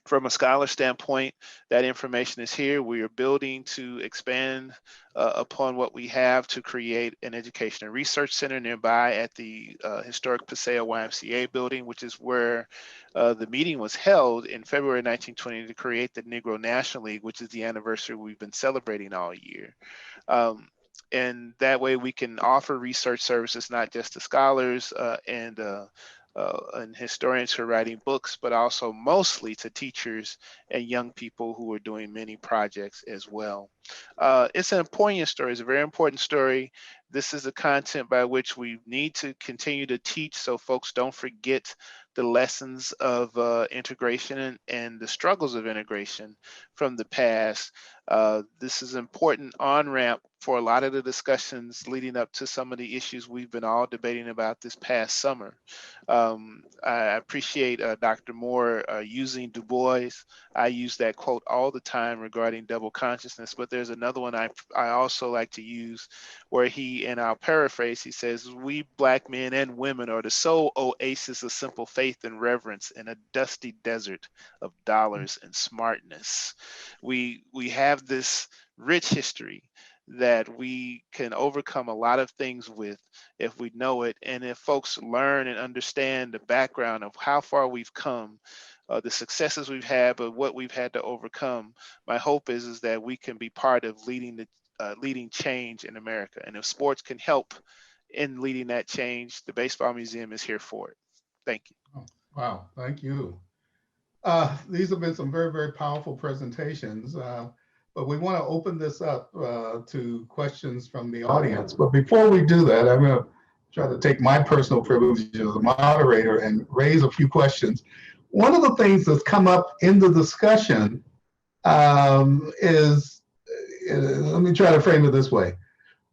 from a scholar standpoint, that information is here. We are building to expand upon what we have to create an education and research center nearby at the historic Paseo YMCA building, which is where the meeting was held in February 1920 to create the Negro National League, which is the anniversary we've been celebrating all year. And that way we can offer research services, not just to scholars and historians who are writing books, but also mostly to teachers and young people who are doing many projects as well. It's an poignant story. It's a very important story. This is the content by which we need to continue to teach so folks don't forget the lessons of integration and the struggles of integration from the past. This is an important on-ramp for a lot of the discussions leading up to some of the issues we've been all debating about this past summer. I appreciate Dr. Moore using Du Bois. I use that quote all the time regarding double consciousness, but there's another one I also like to use where he, and I'll paraphrase, he says, "We Black men and women are the sole oasis of simple faith and reverence in a dusty desert of dollars and smartness." We have this rich history that we can overcome a lot of things with if we know it, and if folks learn and understand the background of how far we've come, the successes we've had, but what we've had to overcome. My hope is that we can be part of leading change in America, and if sports can help in leading that change, the Baseball Museum is here for it. Thank you. Oh, wow, thank you. These have been some very, very powerful presentations, but we want to open this up to questions from the audience. But before we do that, I'm going to try to take my personal privilege as a moderator and raise a few questions. One of the things that's come up in the discussion is, let me try to frame it this way,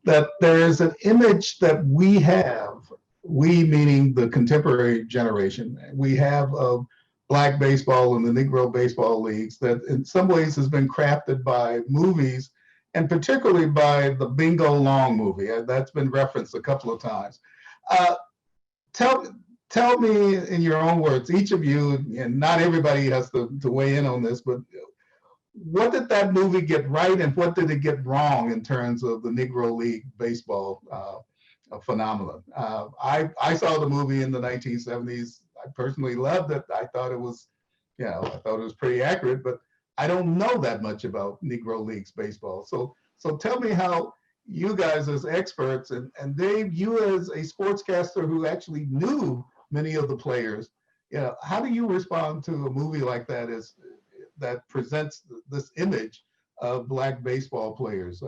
that there is an image that we have, we meaning the contemporary generation, we have of Black baseball and the Negro baseball leagues that in some ways has been crafted by movies, and particularly by the Bingo Long movie. That's been referenced a couple of times. Tell me in your own words, each of you, and not everybody has to weigh in on this, but what did that movie get right and what did it get wrong in terms of the Negro League baseball phenomenon? I saw the movie in the 1970s. I personally loved it. I thought it was, I thought it was pretty accurate, but I don't know that much about Negro Leagues baseball. So tell me how you guys as experts, and Dave, you as a sportscaster who actually knew many of the players, how do you respond to a movie like that that presents this image of Black baseball players?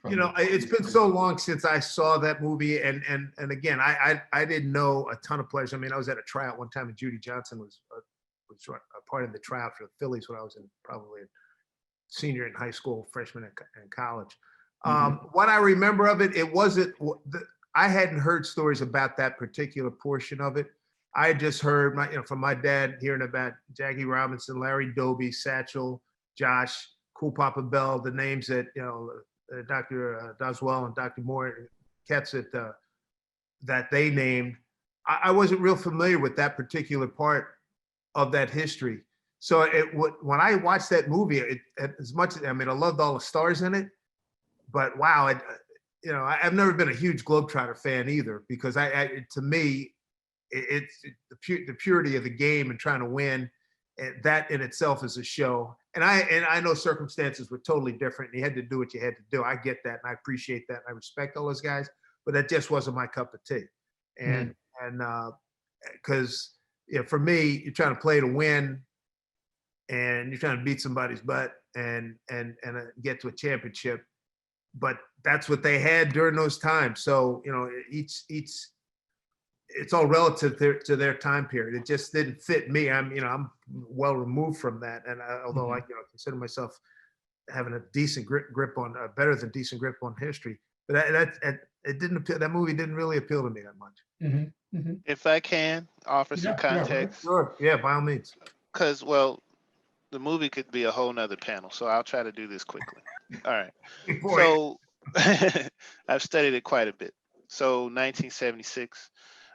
It's been so long since I saw that movie, and again, I didn't know a ton of players. I mean, I was at a tryout one time, and Judy Johnson was a part of the tryout for the Phillies when I was probably a senior in high school, freshman in college. What I remember of it, I hadn't heard stories about that particular portion of it. I had just heard from my dad hearing about Jackie Robinson, Larry Doby, Satchel, Josh, Cool Papa Bell, the names that Dr. Doswell and Dr. Moore Ketzit that they named. I wasn't real familiar with that particular part of that history. So when I watched that movie, as much as I loved all the stars in it, but wow, I've never been a huge Globetrotter fan either, because to me, it's the purity of the game and trying to win. And that in itself is a show. And I know circumstances were totally different. And you had to do what you had to do. I get that, and I appreciate that, and I respect all those guys. But that just wasn't my cup of tea. And because for me, you're trying to play to win, and you're trying to beat somebody's butt and get to a championship. But that's what they had during those times. So it's all relative to their time period. It just didn't fit me. I'm well removed from that. And although I consider myself having a decent grip on, better than decent grip on history, but it didn't appeal. That movie didn't really appeal to me that much. If I can offer some context. Sure. Yeah, by all means. Because, well, the movie could be a whole nother panel, so I'll try to do this quickly. All right. So I've studied it quite a bit. So 1976,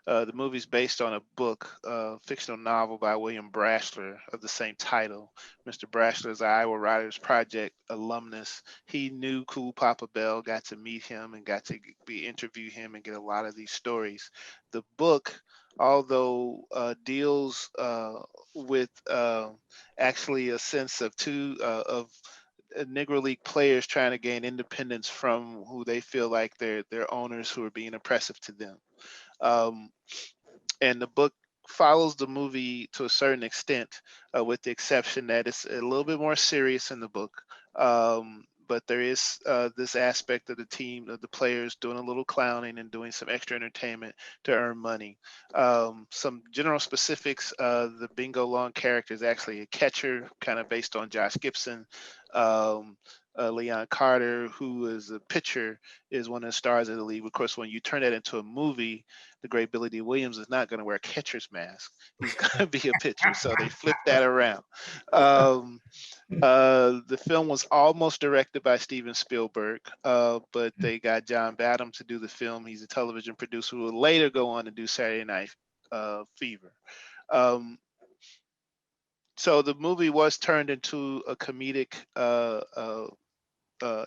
the movie's based on a book, fictional novel by William Brashler of the same title. Mr. Brashler is an Iowa Writers Project alumnus. He knew Cool Papa Bell, got to meet him and got to interview him and get a lot of these stories. The book, although deals with actually a sense of Negro League players trying to gain independence from who they feel like their owners who are being oppressive to them. And the book follows the movie to a certain extent, with the exception that it's a little bit more serious in the book. But there is this aspect of the team, of the players doing a little clowning and doing some extra entertainment to earn money. Some general specifics, the Bingo Long character is actually a catcher, kind of based on Josh Gibson. Leon Carter, who is a pitcher, is one of the stars of the league. Of course, when you turn that into a movie, the great Billy D. Williams is not going to wear a catcher's mask. He's going to be a pitcher. So they flipped that around. The film was almost directed by Steven Spielberg, but they got John Badham to do the film. He's a television producer who will later go on to do Saturday Night Fever. So the movie was turned into a comedic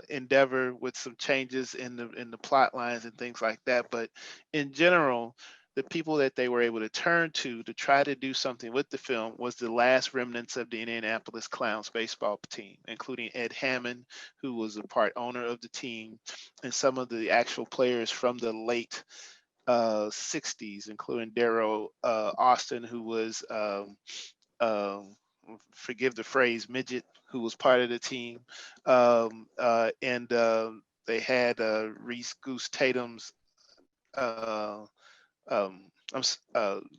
endeavor with some changes in the plot lines and things like that. But in general, the people that they were able to turn to try to do something with the film was the last remnants of the Indianapolis Clowns baseball team, including Ed Hammond, who was a part owner of the team, and some of the actual players from the late 60s, including Darrell Austin, who was forgive the phrase, midget, who was part of the team. And they had Reese Goose Tatum's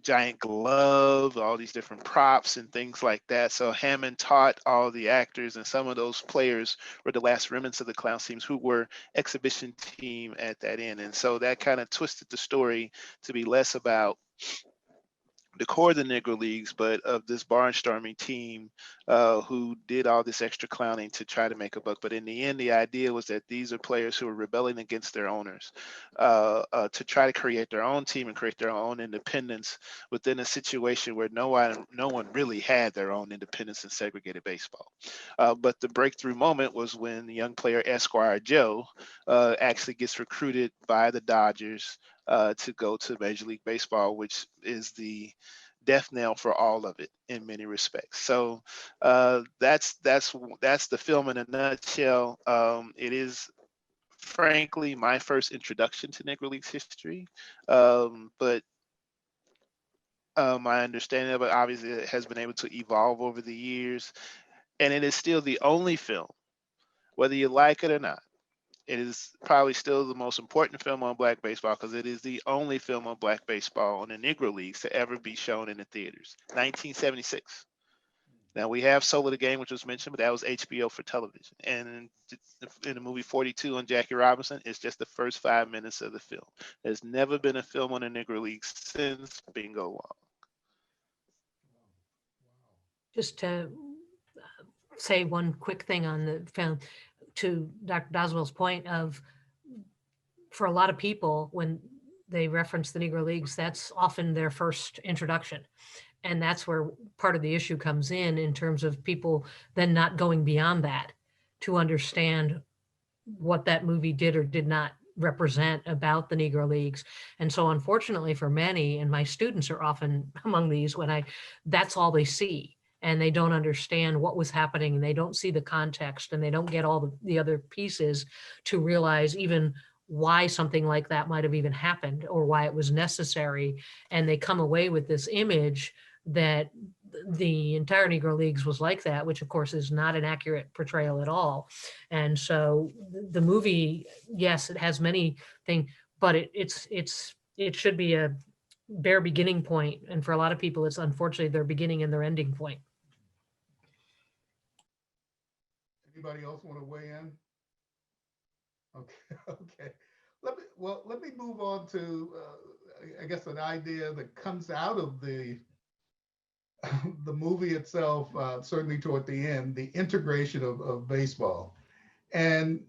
giant glove, all these different props and things like that. So Hammond taught all the actors, and some of those players were the last remnants of the clown teams who were exhibition team at that end. And so that kind of twisted the story to be less about the core of the Negro Leagues, but of this barnstorming team who did all this extra clowning to try to make a buck. But in the end, the idea was that these are players who are rebelling against their owners to try to create their own team and create their own independence within a situation where no one really had their own independence in segregated baseball. But the breakthrough moment was when the young player Esquire Joe actually gets recruited by the Dodgers to go to Major League Baseball, which is the death knell for all of it in many respects. So that's the film in a nutshell. It is frankly my first introduction to Negro Leagues history, but my understanding of it obviously it has been able to evolve over the years, and it is still the only film, whether you like it or not. It is probably still the most important film on Black baseball because it is the only film on Black baseball on the Negro Leagues to ever be shown in the theaters. 1976. Now we have Soul of the Game, which was mentioned, but that was HBO for television. And in the movie 42 on Jackie Robinson, it's just the first 5 minutes of the film. There's never been a film on the Negro Leagues since Bingo Long. Just to say one quick thing on the film, to Dr. Doswell's point of, for a lot of people, when they reference the Negro Leagues, that's often their first introduction. And that's where part of the issue comes in terms of people then not going beyond that to understand what that movie did or did not represent about the Negro Leagues. And so unfortunately for many, and my students are often among these, that's all they see. and they don't understand what was happening, and they don't see the context, and they don't get all the other pieces to realize even why something like that might have even happened or why it was necessary. And they come away with this image that the entire Negro Leagues was like that, which of course is not an accurate portrayal at all. And so the movie, yes, it has many things, but it should be a bare beginning point. And for a lot of people, it's unfortunately their beginning and their ending point. Anybody else want to weigh in? Okay, okay. Let me move on to, I guess, an idea that comes out of the movie itself, certainly toward the end, the integration of baseball. And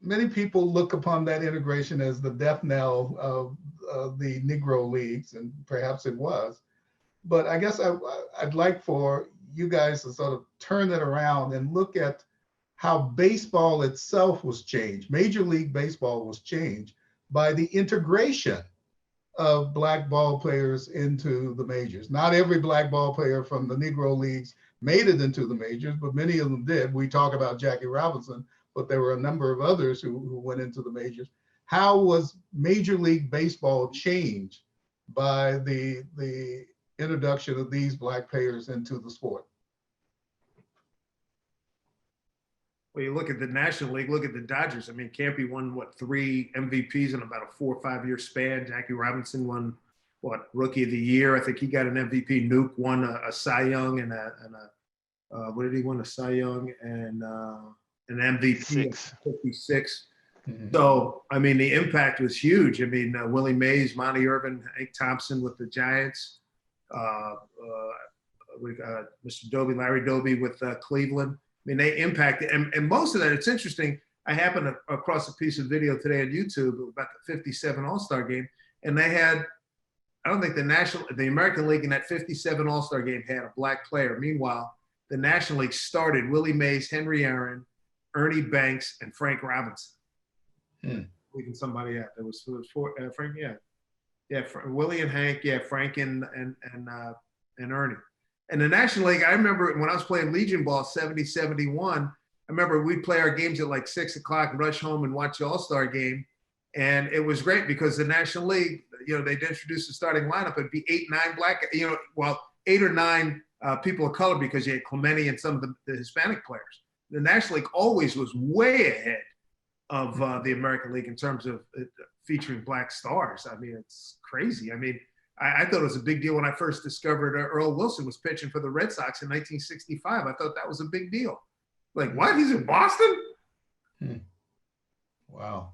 many people look upon that integration as the death knell of the Negro Leagues, and perhaps it was. But I guess I'd like for you guys to sort of turn it around and look at how baseball itself was changed. Major League Baseball was changed by the integration of Black ball players into the majors. Not every Black ball player from the Negro Leagues made it into the majors, but many of them did. We talk about Jackie Robinson, but there were a number of others who went into the majors. How was Major League Baseball changed by the introduction of these Black players into the sport? Well, you look at the National League, look at the Dodgers. I mean, Campy won, what, 3 MVPs in about a 4 or 5 year span. Jackie Robinson won, what, Rookie of the Year. I think he got an MVP. Nuke won a Cy Young and what did he win? A Cy Young and an MVP. 56. Mm-hmm. So, I mean, the impact was huge. I mean, Willie Mays, Monty Irvin, Hank Thompson with the Giants, Mr. Doby, Larry Doby with Cleveland. I mean, they impacted, and most of that, it's interesting. I happened across a piece of video today on YouTube about the 57 All-Star game, and they had, I don't think the American League in that 57 All-Star game had a Black player. Meanwhile, the National League started Willie Mays, Henry Aaron, Ernie Banks, and Frank Robinson. Leaving somebody out. There was four, Frank, Willie and Hank, Frank and Ernie. And the National League, I remember when I was playing Legion Ball 70, 71, I remember we'd play our games at like 6 o'clock, rush home and watch the All-Star game. And it was great because the National League, they'd introduce the starting lineup. It'd be 8, 9 Black, 8 or 9 people of color because you had Clemente and some of the Hispanic players. The National League always was way ahead of the American League in terms of featuring Black stars. I mean, it's crazy. I mean, I thought it was a big deal when I first discovered Earl Wilson was pitching for the Red Sox in 1965. I thought that was a big deal. Like, what? He's in Boston? Wow.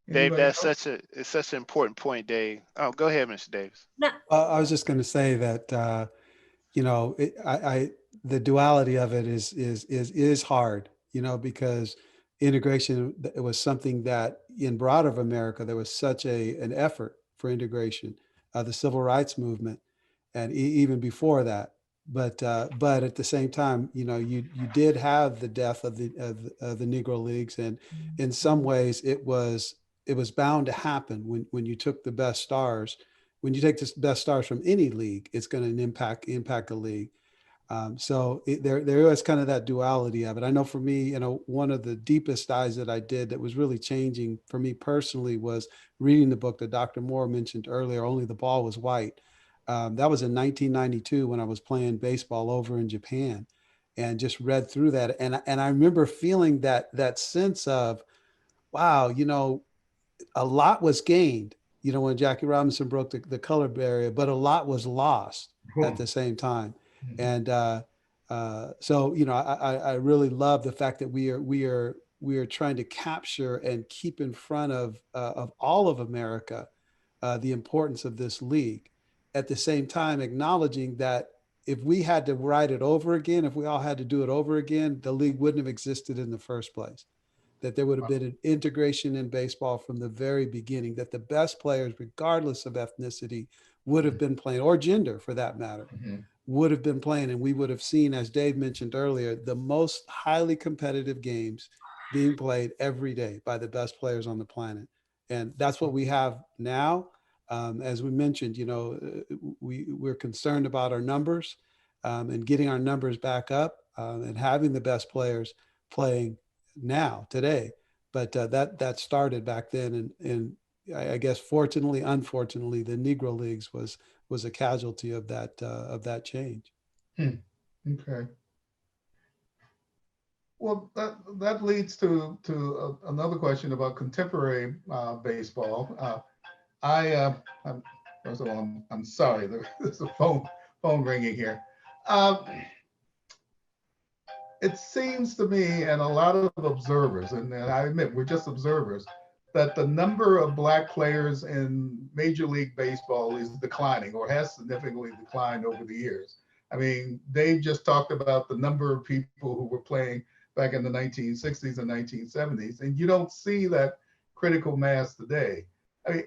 Dave, Anybody else? it's such an important point, Dave. Oh, go ahead, Mr. Davis. No, I was just going to say that the duality of it is hard, because integration, it was something that in broader America there was such an effort for integration, the civil rights movement, and even before that. But at the same time, you did have the death of the Negro Leagues, and in some ways it was bound to happen when you took the best stars. When you take the best stars from any league, it's going to impact a league. So there is kind of that duality of it. I know for me, one of the deepest dives that I did that was really changing for me personally was reading the book that Dr. Moore mentioned earlier, Only the Ball Was White. That was in 1992 when I was playing baseball over in Japan, and just read through that. And I remember feeling that sense of, wow, a lot was gained, when Jackie Robinson broke the color barrier, but a lot was lost at the same time. And so, I really love the fact that we are trying to capture and keep in front of all of America the importance of this league. At the same time, acknowledging that if we had to write it over again, if we all had to do it over again, the league wouldn't have existed in the first place. That there would have been an integration in baseball from the very beginning, that the best players, regardless of ethnicity, would have been playing, or gender for that matter, would have been playing. And we would have seen, as Dave mentioned earlier, the most highly competitive games being played every day by the best players on the planet. And that's what we have now. As we mentioned, we're concerned about our numbers and getting our numbers back up and having the best players playing now, today. But that started back then. And I guess, fortunately, unfortunately, the Negro Leagues was a casualty of that change. Okay. Well, that leads to another question about contemporary baseball. First of all, I'm sorry. There's a phone ringing here. It seems to me, and a lot of observers, and I admit we're just observers, that the number of Black players in Major League Baseball is declining, or has significantly declined over the years. I mean, Dave just talked about the number of people who were playing back in the 1960s and 1970s, and you don't see that critical mass today. I mean,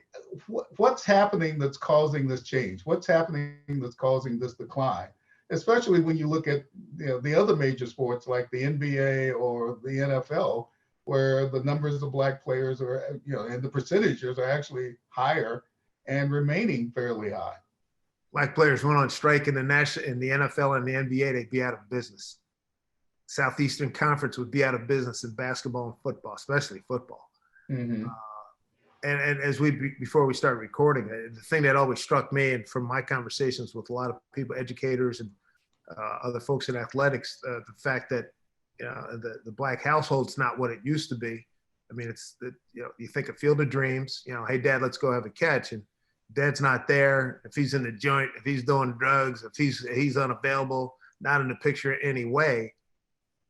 what's happening that's causing this change? What's happening that's causing this decline? Especially when you look at the other major sports like the NBA or the NFL, where the numbers of Black players are, and the percentages are actually higher and remaining fairly high. Black players went on strike in the NFL and the NBA, they'd be out of business. Southeastern Conference would be out of business in basketball and football, especially football. Mm-hmm. And as before we start recording, the thing that always struck me, and from my conversations with a lot of people, educators and other folks in athletics, the fact that the Black household's not what it used to be. I mean, it's you think of Field of Dreams. Hey, Dad, let's go have a catch, and Dad's not there. If he's in the joint, if he's doing drugs, if he's unavailable, not in the picture in any way.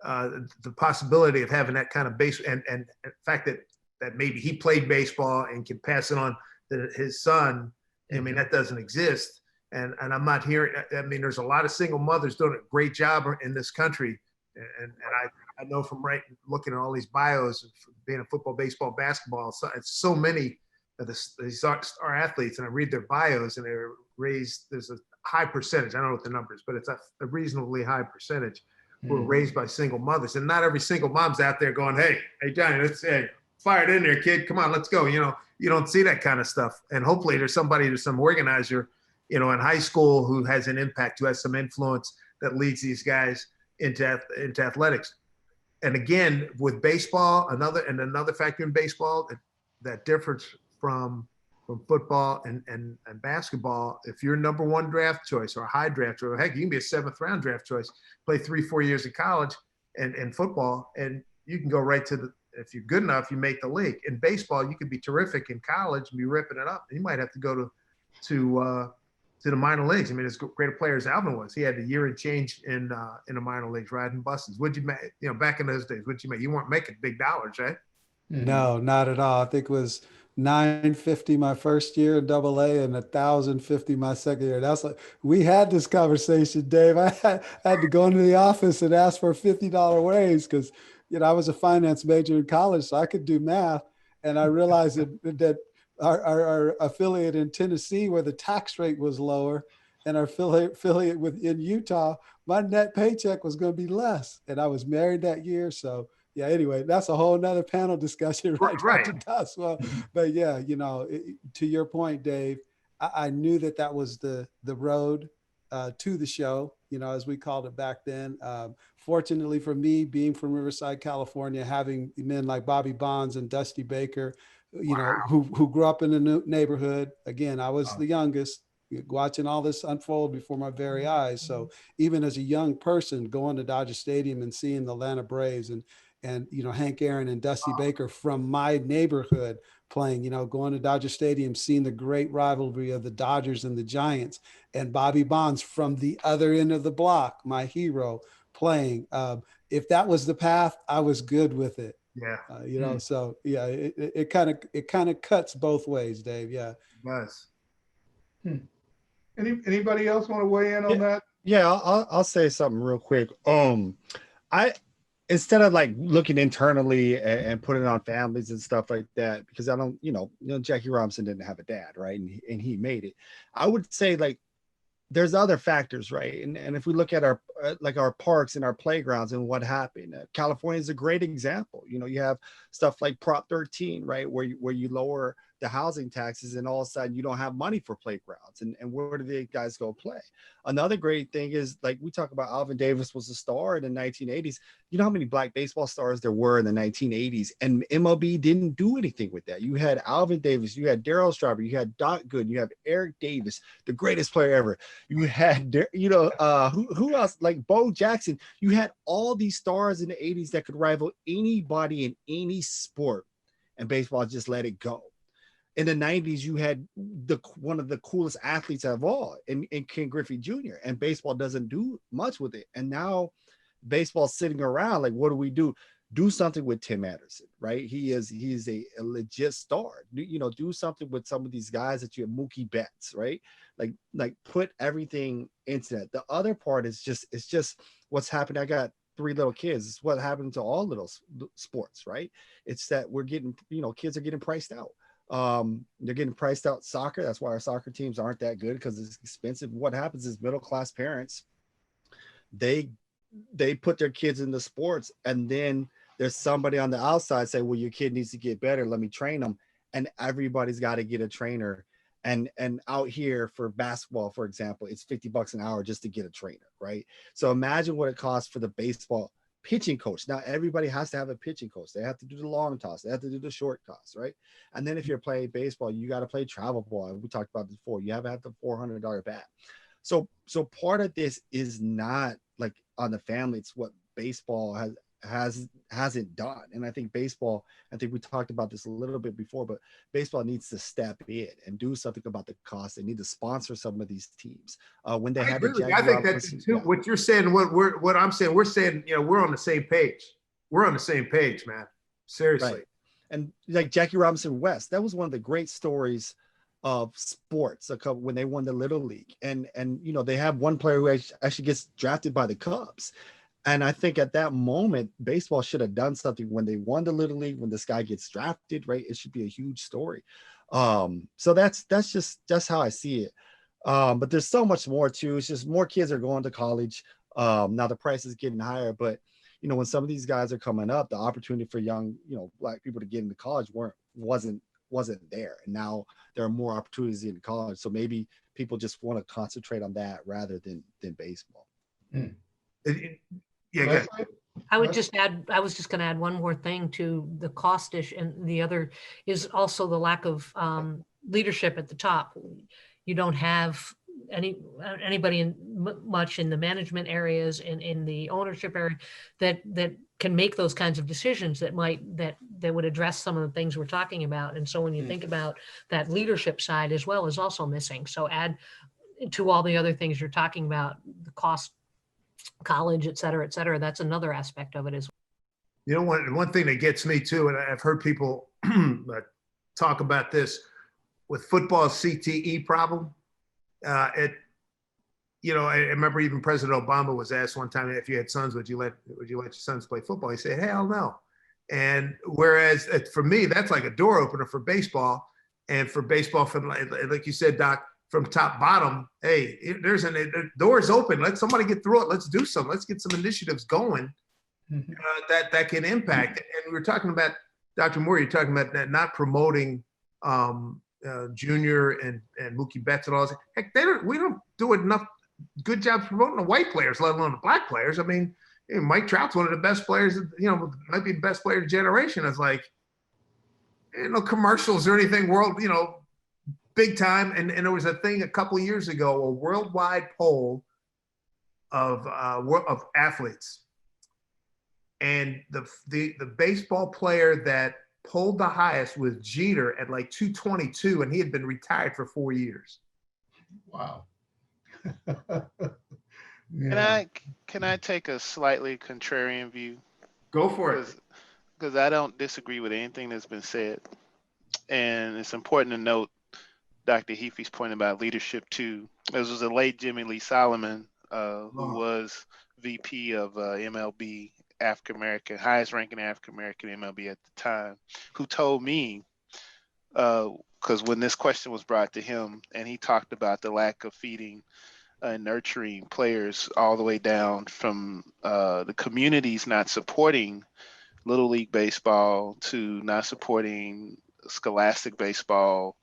The possibility of having that kind of base, and the fact that maybe he played baseball and can pass it on to his son. I mean, that doesn't exist. And I'm not hearing, I mean, there's a lot of single mothers doing a great job in this country. And I know from looking at all these bios of being a football, baseball, basketball, it's so many of these star athletes, and I read their bios, and they're raised, there's a high percentage, I don't know what the number is, but it's a reasonably high percentage who are raised by single mothers. And not every single mom's out there going, hey, Johnny, let's fire it in there, kid. Come on, let's go. You don't see that kind of stuff. And hopefully there's some organizer, in high school who has an impact, who has some influence that leads these guys into athletics. And again, with baseball, another factor in baseball that differs from football and basketball, if you're number one draft choice or a high draft choice, or heck, you can be a 7th round draft choice, play 3-4 years of college and football, and you can go right to if you're good enough, you make the league. In baseball, you could be terrific in college and be ripping it up. You might have to go to the minor leagues. I mean, as great a player as Alvin was, he had a year and change in the minor leagues riding buses. What'd you make? Back in those days, what'd you make? You weren't making big dollars, right? No, not at all. I think it was $950 my first year in AA and $1,050 my second year. That's like, we had this conversation, Dave. I had to go into the office and ask for a $50 raise because I was a finance major in college, so I could do math. And I realized that our affiliate in Tennessee, where the tax rate was lower, and our affiliate in Utah, my net paycheck was going to be less. And I was married that year. So yeah, anyway, that's a whole nother panel discussion, right, Dr. Doswell? But yeah, to your point, Dave, I knew that was the road to the show, as we called it back then. Fortunately for me, being from Riverside, California, having men like Bobby Bonds and Dusty Baker, who grew up in the neighborhood. Again, I was the youngest, watching all this unfold before my very eyes. So even as a young person, going to Dodger Stadium and seeing the Atlanta Braves and Hank Aaron and Dusty Baker from my neighborhood playing, going to Dodger Stadium, seeing the great rivalry of the Dodgers and the Giants, and Bobby Bonds from the other end of the block, my hero, playing. If that was the path, I was good with it. Yeah. So yeah, it kind of cuts both ways, Dave. Yeah. It does. Anybody else want to weigh in on that? Yeah, I'll say something real quick. Instead of like looking internally and putting on families and stuff like that, because I don't, Jackie Robinson didn't have a dad, right? And he made it. I would say like there's other factors, right? And if we look at our parks and our playgrounds and what happened, California is a great example. You have stuff like Prop 13, right, where you lower the housing taxes, and all of a sudden you don't have money for playgrounds. And where do the guys go play? Another great thing is, like we talk about, Alvin Davis was a star in the 1980s. You know how many black baseball stars there were in the 1980s, and MLB didn't do anything with that. You had Alvin Davis, you had Darryl Strawberry, you had Doc Gooden, you have Eric Davis, the greatest player ever. You had, who else? Like Bo Jackson. You had all these stars in the 80s that could rival anybody in any sport, and baseball just let it go. In the 90s, you had one of the coolest athletes of all in Ken Griffey Jr., and baseball doesn't do much with it. And now baseball's sitting around like, what do we do? Do something with Tim Anderson, right? He's a legit star. Do something with some of these guys that you have, Mookie Betts, right? Like put everything into that. The other part is it's just what's happened. I got 3 little kids. It's what happened to all little sports, right? It's that we're getting, kids are getting priced out. They're getting priced out soccer. That's why our soccer teams aren't that good, because it's expensive. What happens is middle-class parents, they put their kids into sports, and then there's somebody on the outside say, well, your kid needs to get better. Let me train them. And everybody's got to get a trainer. And out here for basketball, for example, it's $50 an hour just to get a trainer, right? So imagine what it costs for the baseball pitching coach. Now everybody has to have a pitching coach. They have to do the long toss. They have to do the short toss, right? And then if you're playing baseball, you got to play travel ball. We talked about this before. You have to have the $400 bat. So part of this is not like on the family. It's what baseball hasn't done. And I think we talked about this a little bit before, but baseball needs to step in and do something about the cost. They need to sponsor some of these teams. When they had I think that's too, what you're saying, what I'm saying, we're saying, we're on the same page. We're on the same page, man. Seriously. Right. And like Jackie Robinson West, that was one of the great stories of sports when they won the Little League. And they have one player who actually gets drafted by the Cubs. And I think at that moment, baseball should have done something when they won the Little League, when this guy gets drafted, right? It should be a huge story. So that's how I see it. But there's so much more too. It's just more kids are going to college. Now the price is getting higher, but when some of these guys are coming up, the opportunity for young, black people to get into college wasn't there. And now there are more opportunities in college. So maybe people just want to concentrate on that rather than baseball. Yeah. I was just going to add one more thing to the cost issue, and the other is also the lack of leadership at the top. You don't have anybody much in the management areas and in the ownership area that can make those kinds of decisions that would address some of the things we're talking about. And so when you think about that leadership side as well is also missing. So add to all the other things you're talking about, the cost, college, et cetera, that's another aspect of it as well. One thing that gets me too, and I've heard people talk about this with football's CTE problem. I remember even President Obama was asked one time, if you had sons, would you let your sons play football? He said, hell no. And whereas for me, that's like a door opener for baseball, and for baseball, from like you said, Doc, from top bottom, hey, the door is open. Let somebody get through it. Let's do something. Let's get some initiatives going that can impact. And we're talking about, Dr. Moore, you're talking about not promoting Junior and Mookie Betts and all this. Heck, we don't do enough good jobs promoting the white players, let alone the black players. I mean, Mike Trout's one of the best players, might be the best player of the generation. It's like, no commercials or anything big time. And there was a thing a couple of years ago, a worldwide poll of athletes, and the baseball player that polled the highest was Jeter at like 222, and he had been retired for 4 years. Wow. Can I take a slightly contrarian view? Go for it. Because I don't disagree with anything that's been said, and it's important to note Dr. Heaphy's point about leadership too. This was the late Jimmy Lee Solomon, who was VP of MLB, African-American, highest ranking African-American MLB at the time, who told me, because when this question was brought to him, and he talked about the lack of feeding and nurturing players all the way down from the communities not supporting Little League baseball to not supporting scholastic baseball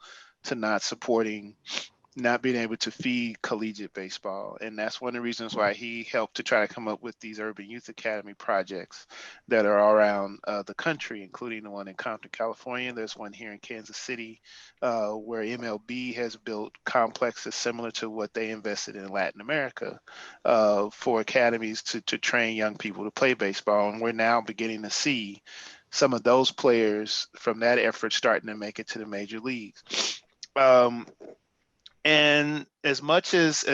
to not being able to feed collegiate baseball. And that's one of the reasons why he helped to try to come up with these urban youth academy projects that are around the country, including the one in Compton, California. There's one here in Kansas City where MLB has built complexes similar to what they invested in Latin America for academies to train young people to play baseball. And we're now beginning to see some of those players from that effort starting to make it to the major leagues. And as much as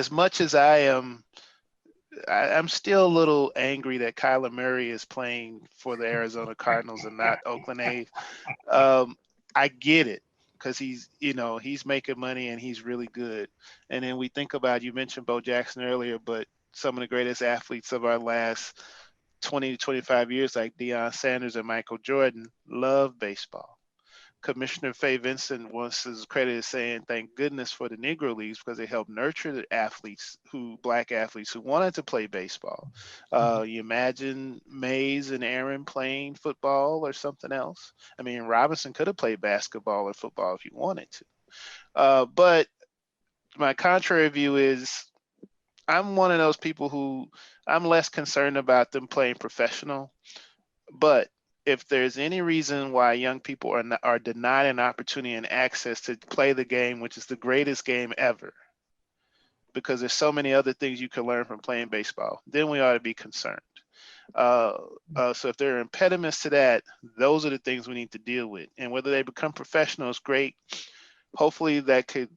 I'm still a little angry that Kyler Murray is playing for the Arizona Cardinals and not Oakland A's. I get it because he's making money and he's really good. And then we think about, you mentioned Bo Jackson earlier, but some of the greatest athletes of our last 20 to 25 years, like Deion Sanders and Michael Jordan, love baseball. Commissioner Faye Vincent once is credited as saying, thank goodness for the Negro Leagues because they helped nurture the black athletes who wanted to play baseball. You imagine Mays and Aaron playing football or something else. I mean, Robinson could have played basketball or football if he wanted to. But my contrary view is I'm one of those people who I'm less concerned about them playing professional, but if there's any reason why young people are denied an opportunity and access to play the game, which is the greatest game ever, because there's so many other things you can learn from playing baseball, then we ought to be concerned. So if there are impediments to that, those are the things we need to deal with. And whether they become professional is great. Hopefully that could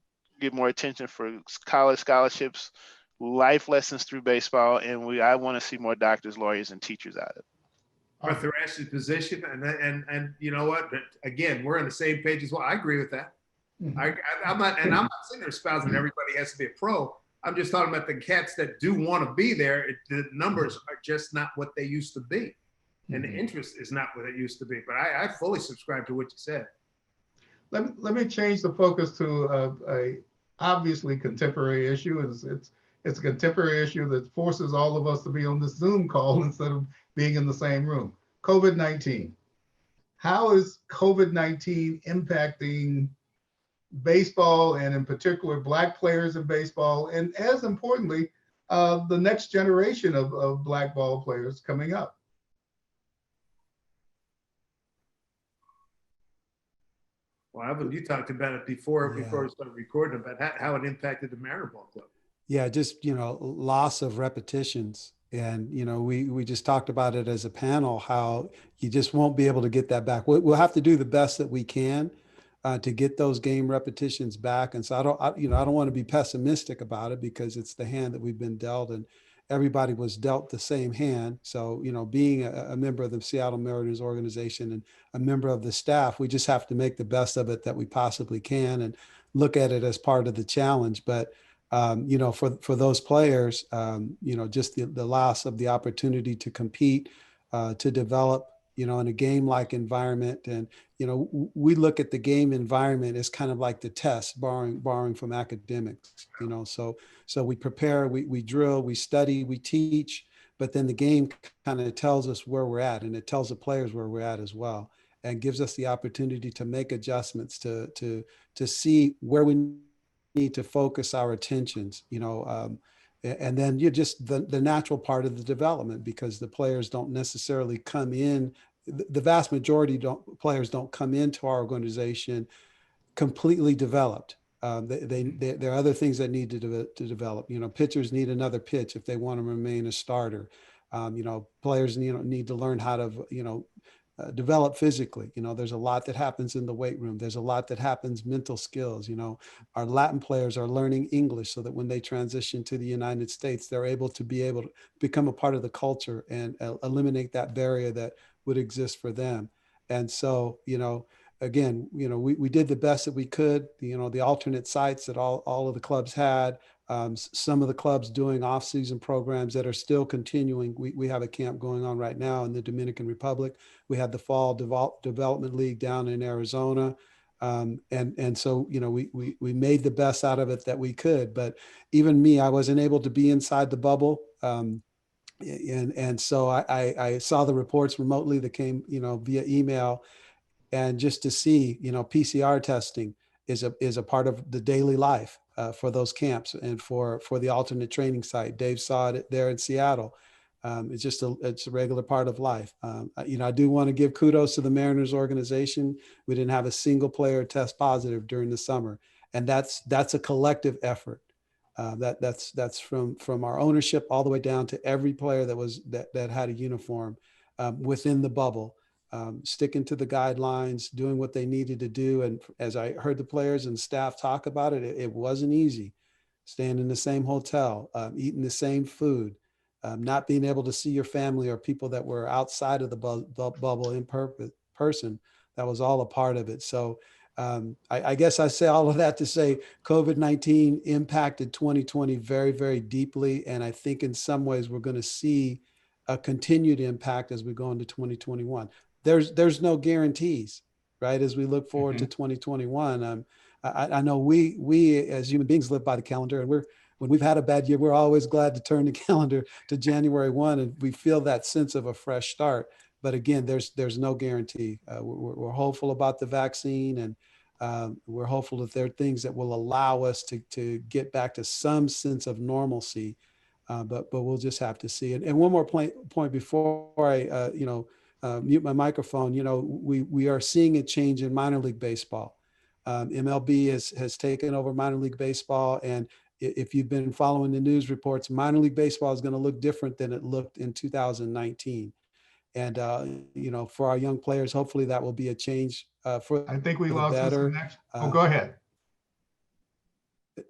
get more attention for college scholarships, life lessons through baseball, and I want to see more doctors, lawyers, and teachers out of it. Arthur Ashe's position, and you know what? But again, we're on the same page as well. I agree with that. I'm not sitting there espousing everybody has to be a pro. I'm just talking about the cats that do want to be there. The numbers are just not what they used to be, and the interest is not what it used to be. But I fully subscribe to what you said. Let me change the focus to a obviously contemporary issue. It's a contemporary issue that forces all of us to be on this Zoom call instead of being in the same room. COVID-19. How is COVID-19 impacting baseball, and in particular Black players in baseball, and as importantly, the next generation of Black ball players coming up? Well, Alvin, you talked about it before we started recording about how it impacted the Mariner Ball Club. Yeah, just, loss of repetitions. And, we just talked about it as a panel, how you just won't be able to get that back. We'll have to do the best that we can to get those game repetitions back. And so I don't want to be pessimistic about it because it's the hand that we've been dealt, and everybody was dealt the same hand. So, being a member of the Seattle Mariners organization and a member of the staff, we just have to make the best of it that we possibly can and look at it as part of the challenge. But for those players, just the loss of the opportunity to compete, to develop, in a game-like environment. And, we look at the game environment as kind of like the test, borrowing from academics, so we prepare, we drill, we study, we teach, but then the game kind of tells us where we're at, and it tells the players where we're at as well, and gives us the opportunity to make adjustments to see where we need to focus our attentions, and then you just the natural part of the development, because the players don't necessarily come in. The vast majority players don't come into our organization completely developed. There are other things that need to develop. Pitchers need another pitch if they want to remain a starter. Players need to learn how to develop physically. There's a lot that happens in the weight room. There's a lot that happens mental skills. Our Latin players are learning English so that when they transition to the United States, they're able to become a part of the culture and eliminate that barrier that would exist for them. And so, again, we did the best that we could. The alternate sites that all of the clubs had, some of the clubs doing off-season programs that are still continuing. We have a camp going on right now in the Dominican Republic. We had the Fall Development League down in Arizona. And so, we made the best out of it that we could. But even me, I wasn't able to be inside the bubble. And so I saw the reports remotely that came, via email. And just to see, PCR testing is a part of the daily life for those camps and for the alternate training site. Dave saw it there in Seattle. It's a regular part of life. I do want to give kudos to the Mariners organization. We didn't have a single player test positive during the summer, and that's a collective effort. That's from our ownership all the way down to every player that had a uniform within the bubble, sticking to the guidelines, doing what they needed to do. And as I heard the players and staff talk about it, it wasn't easy. Staying in the same hotel, eating the same food, not being able to see your family or people that were outside of the bubble in person. That was all a part of it. So I guess I say all of that to say COVID-19 impacted 2020 very, very deeply. And I think in some ways we're going to see a continued impact as we go into 2021. There's no guarantees, right? As we look forward to 2021, I know we as human beings live by the calendar, and when we've had a bad year, we're always glad to turn the calendar to January 1, and we feel that sense of a fresh start. But again, there's no guarantee. We're hopeful about the vaccine, and we're hopeful that there are things that will allow us to get back to some sense of normalcy. But we'll just have to see it. And one more point before I mute my microphone. We are seeing a change in minor league baseball. MLB has taken over minor league baseball, and if you've been following the news reports, minor league baseball is going to look different than it looked in 2019. And for our young players, hopefully that will be a change for I think we the lost this better. connection. Go ahead.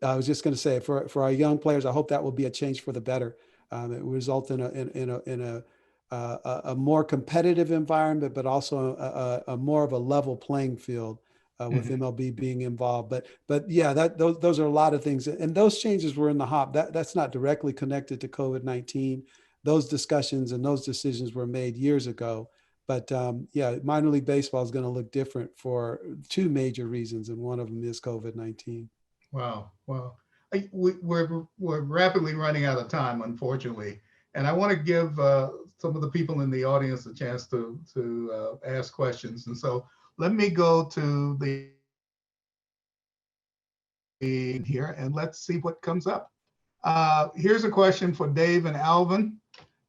I was just going to say, for our young players, I hope that will be a change for the better. It will result in a more competitive environment, but also a more of a level playing field with MLB being involved. But yeah, those are a lot of things, and those changes were in the hop. That's not directly connected to COVID-19. Those discussions and those decisions were made years ago. But yeah, minor league baseball is going to look different for two major reasons, and one of them is COVID-19. Wow. We're rapidly running out of time, unfortunately. And I want to give some of the people in the audience a chance to ask questions. And so let me go to the here and let's see what comes up. Here's a question for Dave and Alvin.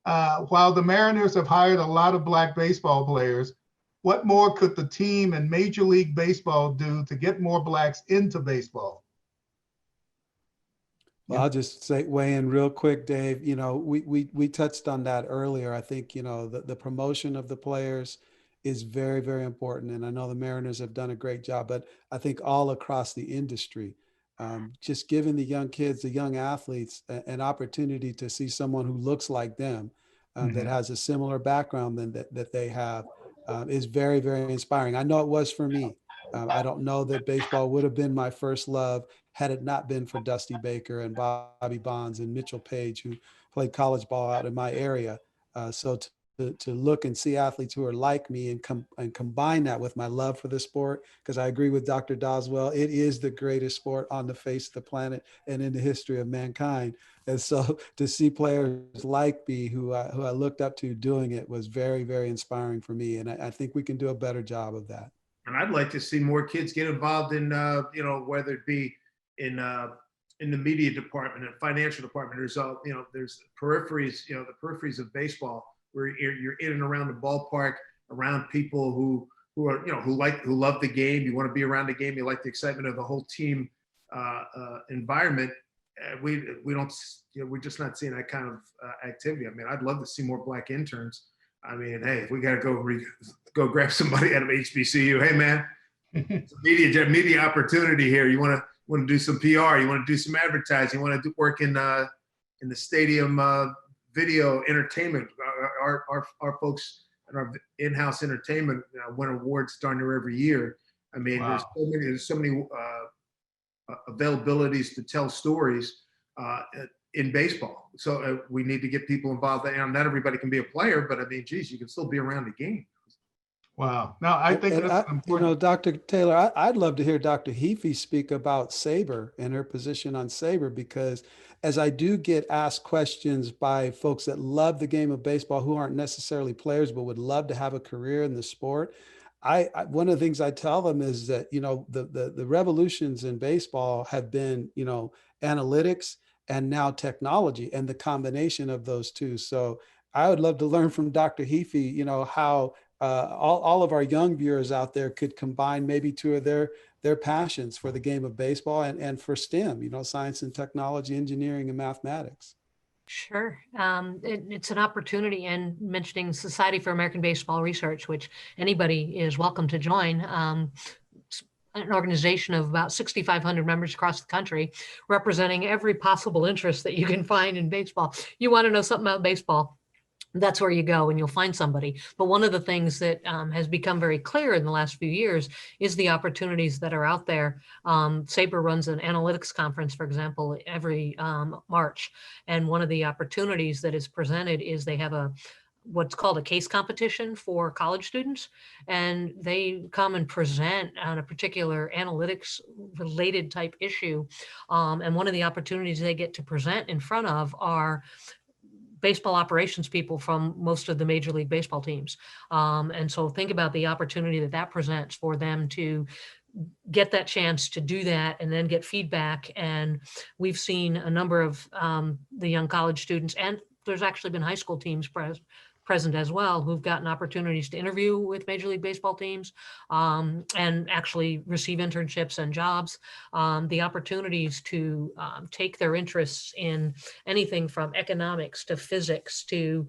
While the Mariners have hired a lot of Black baseball players, what more could the team and Major League Baseball do to get more Blacks into baseball? Well, I'll just weigh in real quick, Dave. We touched on that earlier. I think, the promotion of the players is very, very important. And I know the Mariners have done a great job, but I think all across the industry, just giving the young kids, the young athletes, an opportunity to see someone who looks like them, that has a similar background that they have, is very, very inspiring. I know it was for me. I don't know that baseball would have been my first love had it not been for Dusty Baker and Bobby Bonds and Mitchell Page, who played college ball out in my area. So to look and see athletes who are like me and combine that with my love for the sport, because I agree with Dr. Doswell, it is the greatest sport on the face of the planet and in the history of mankind. And so to see players like me who I looked up to doing it was very, very inspiring for me. And I think we can do a better job of that. And I'd like to see more kids get involved in, whether it be in the media department and financial department. There's peripheries, the peripheries of baseball where you're in and around the ballpark, around people who love the game. You want to be around the game. You like the excitement of the whole team environment. We're just not seeing that kind of activity. I mean, I'd love to see more Black interns. I mean, hey, if we got to go grab somebody out of HBCU, hey man, it's a media opportunity here. You want to do some PR, you want to do some advertising, you want to work in the stadium video entertainment. Our folks and our in-house entertainment win awards darn near every year. I mean, wow. There's so many availabilities to tell stories in baseball. So we need to get people involved. Not everybody can be a player, but I mean, geez, you can still be around the game. Wow. No, I think that's important. Dr. Taylor, I'd love to hear Dr. Heaphy speak about Saber and her position on Saber, because as I do get asked questions by folks that love the game of baseball who aren't necessarily players, but would love to have a career in the sport, one of the things I tell them is that, you know, the revolutions in baseball have been, you know, analytics and now technology and the combination of those two. So I would love to learn from Dr. Heaphy, you know, how all of our young viewers out there could combine maybe two of their passions for the game of baseball and for STEM, you know, science and technology, engineering and mathematics. Sure. It's an opportunity, and mentioning Society for American Baseball Research, which anybody is welcome to join. An organization of about 6,500 members across the country, representing every possible interest that you can find in baseball. You want to know something about baseball, that's where you go and you'll find somebody. But one of the things that has become very clear in the last few years is the opportunities that are out there. SABR runs an analytics conference, for example, every March. And one of the opportunities that is presented is they have what's called a case competition for college students. And they come and present on a particular analytics related type issue. And one of the opportunities they get to present in front of are baseball operations people from most of the Major League Baseball teams. And so think about the opportunity that presents for them to get that chance to do that and then get feedback. And we've seen a number of the young college students, and there's actually been high school teams present as well, who've gotten opportunities to interview with Major League Baseball teams and actually receive internships and jobs. The opportunities to take their interests in anything from economics to physics to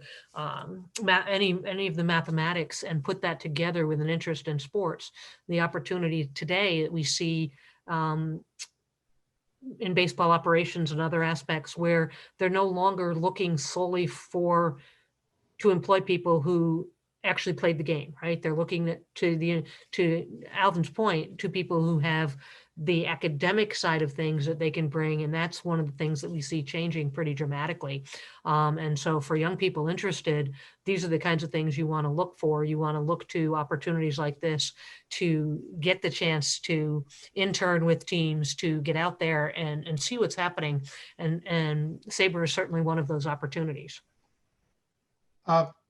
any of the mathematics and put that together with an interest in sports. The opportunity today that we see in baseball operations and other aspects where they're no longer looking solely to employ people who actually played the game, right? They're looking to Alvin's point, to people who have the academic side of things that they can bring. And that's one of the things that we see changing pretty dramatically. And so for young people interested, these are the kinds of things you want to look for. You want to look to opportunities like this to get the chance to intern with teams, to get out there and see what's happening. And SABR is certainly one of those opportunities.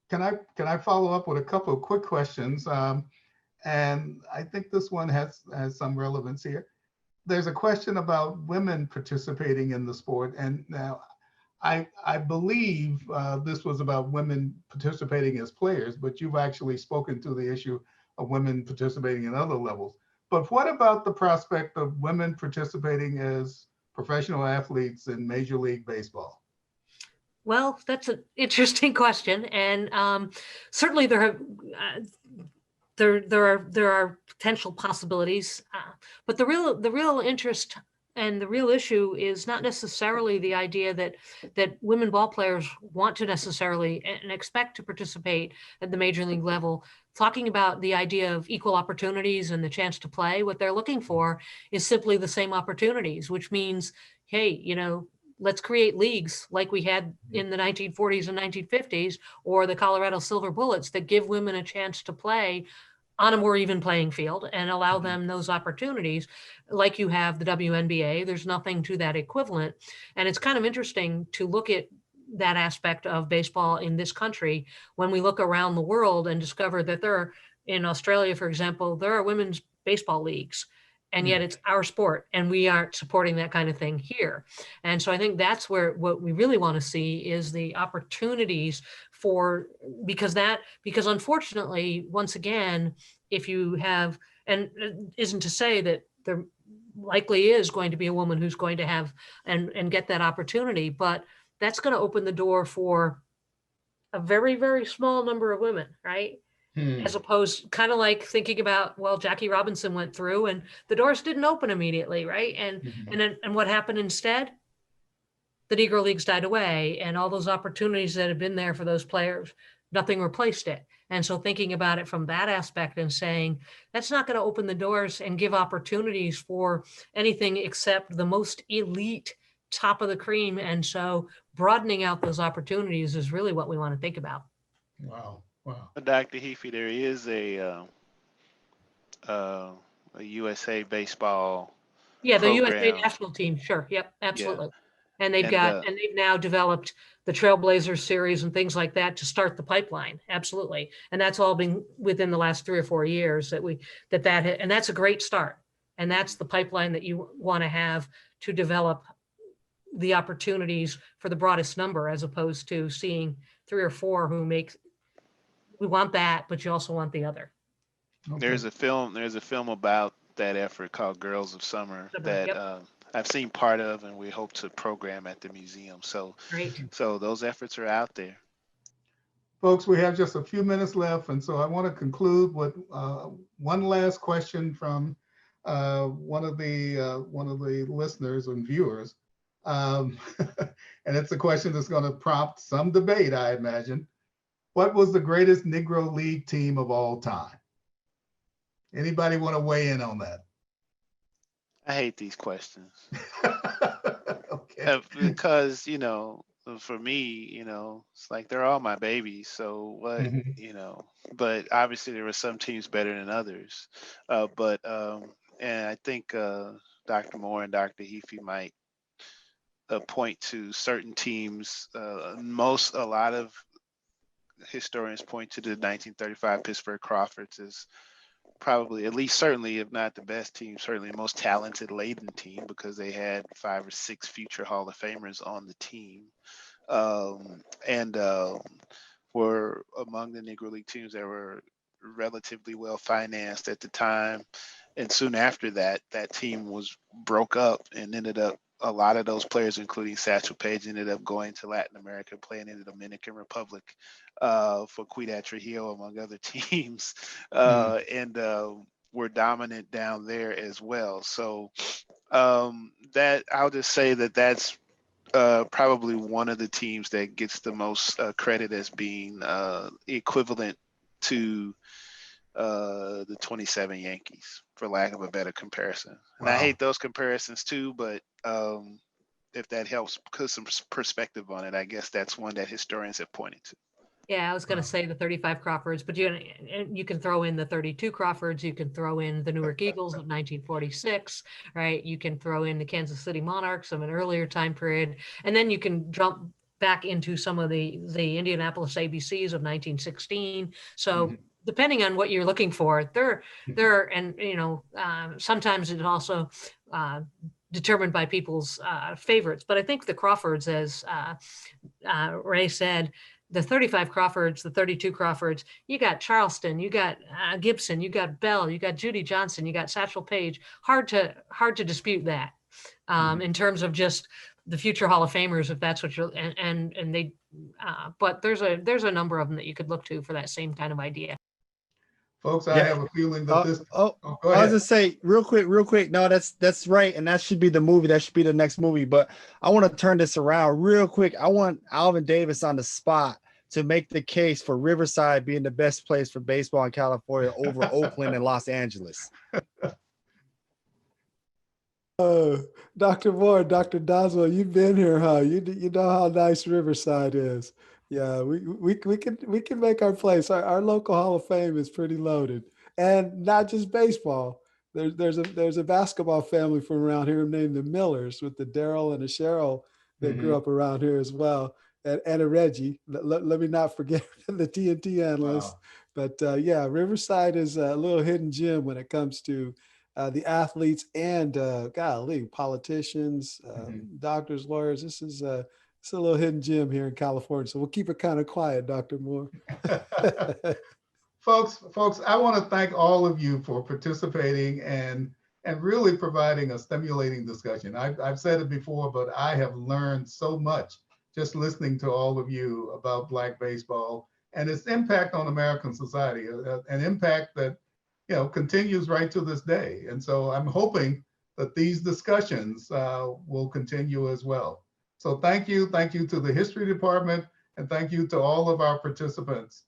Can I follow up with a couple of quick questions? And I think this one has some relevance here. There's a question about women participating in the sport. And now I believe this was about women participating as players, but you've actually spoken to the issue of women participating in other levels. But what about the prospect of women participating as professional athletes in Major League Baseball? Well, that's an interesting question, and certainly there are potential possibilities, but the real interest and the real issue is not necessarily the idea that women ball players want to necessarily and expect to participate at the major league level. Talking about the idea of equal opportunities and the chance to play, what they're looking for is simply the same opportunities, which means, hey, you know, let's create leagues like we had in the 1940s and 1950s, or the Colorado Silver Bullets, that give women a chance to play on a more even playing field and allow them those opportunities. Like you have the WNBA, there's nothing to that equivalent. And it's kind of interesting to look at that aspect of baseball in this country when we look around the world and discover that in Australia, for example, there are women's baseball leagues. And yet it's our sport, and we aren't supporting that kind of thing here. And so I think that's where what we really want to see is the opportunities because unfortunately, once again, if you have, and it isn't to say that there likely is going to be a woman who's going to have and get that opportunity, but that's going to open the door for a very, very small number of women, right? As opposed, kind of like thinking about, well, Jackie Robinson went through and the doors didn't open immediately, right? And what happened instead? The Negro Leagues died away, and all those opportunities that had been there for those players, nothing replaced it. And so thinking about it from that aspect and saying, that's not going to open the doors and give opportunities for anything except the most elite, top of the cream. And so broadening out those opportunities is really what we want to think about. Wow. Wow. Dr. Heaphy, there is a USA baseball Yeah, the USA program. national team. Sure. Yep. Yeah. Absolutely. And they've now developed the Trailblazers series and things like that to start the pipeline. Absolutely. And that's all been within the last 3 or 4 years and that's a great start. And that's the pipeline that you want to have to develop the opportunities for the broadest number, as opposed to seeing 3 or 4 we want that, but you also want the other. Okay. There's a film about that effort called Girls of Summer that Yep. I've seen part of, and we hope to program at the museum. So those efforts are out there. Folks, we have just a few minutes left, and so I want to conclude with one last question from one of the listeners and viewers, and it's a question that's going to prompt some debate, I imagine. What was the greatest Negro League team of all time? Anybody want to weigh in on that? I hate these questions. Okay. Because, for me, it's like they're all my babies. So what, but obviously there were some teams better than others. And I think Dr. Moore and Dr. Heaphy might point to certain teams. A lot of historians point to the 1935 Pittsburgh Crawfords as probably, at least certainly, if not the best team, certainly the most talented laden team, because they had 5 or 6 future Hall of Famers on the team. And were among the Negro League teams that were relatively well financed at the time. And soon after that, that team was broke up and ended up, a lot of those players, including Satchel Paige, ended up going to Latin America, playing in the Dominican Republic for Quintard Taylor, among other teams, and were dominant down there as well. So that I'll just say that's probably one of the teams that gets the most credit as being equivalent to the 27 Yankees, for lack of a better comparison. And Wow. I hate those comparisons too, but if that helps put some perspective on it, I guess that's one that historians have pointed to. Yeah, I was going to say the 35 Crawfords, but you can throw in the 32 Crawfords. You can throw in the Newark Eagles of 1946, right? You can throw in the Kansas City Monarchs of an earlier time period, and then you can jump back into some of the Indianapolis ABCs of 1916. So depending on what you're looking for, sometimes it's also determined by people's favorites. But I think the Crawfords, as Ray said, the 35 Crawfords, the 32 Crawfords, you got Charleston, you got Gibson, you got Bell, you got Judy Johnson, you got Satchel Paige. Hard to dispute that in terms of just the future Hall of Famers, if that's what you're, and they, but there's a number of them that you could look to for that same kind of idea. Folks, I have a feeling that this. Go ahead. I was gonna say real quick. No, that's right, and that should be the movie. That should be the next movie. But I want to turn this around real quick. I want Alvin Davis on the spot to make the case for Riverside being the best place for baseball in California over Oakland and Los Angeles. Dr. Moore, Dr. Doswell, you've been here, huh? You know how nice Riverside is. Yeah, we can make our place. Our local Hall of Fame is pretty loaded, and not just baseball. There's a basketball family from around here named the Millers, with the Daryl and the Cheryl that grew up around here as well, and a Reggie. Let me not forget the TNT analyst. Wow. But yeah, Riverside is a little hidden gem when it comes to the athletes and politicians, doctors, lawyers. This is it's a little hidden gem here in California. So we'll keep it kind of quiet, Dr. Moore. Folks, I want to thank all of you for participating and really providing a stimulating discussion. I've said it before, but I have learned so much just listening to all of you about Black baseball and its impact on American society, an impact that continues right to this day. And so I'm hoping that these discussions will continue as well. So thank you to the History Department, and thank you to all of our participants.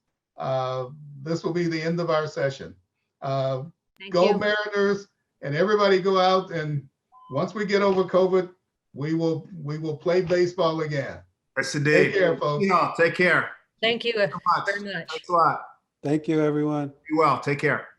This will be the end of our session. Go Mariners, and everybody go out, and once we get over COVID, we will play baseball again. Yes, indeed. Take care, folks. Take care. Thank you very much. Thanks a lot. Thank you, everyone. Be well. Take care.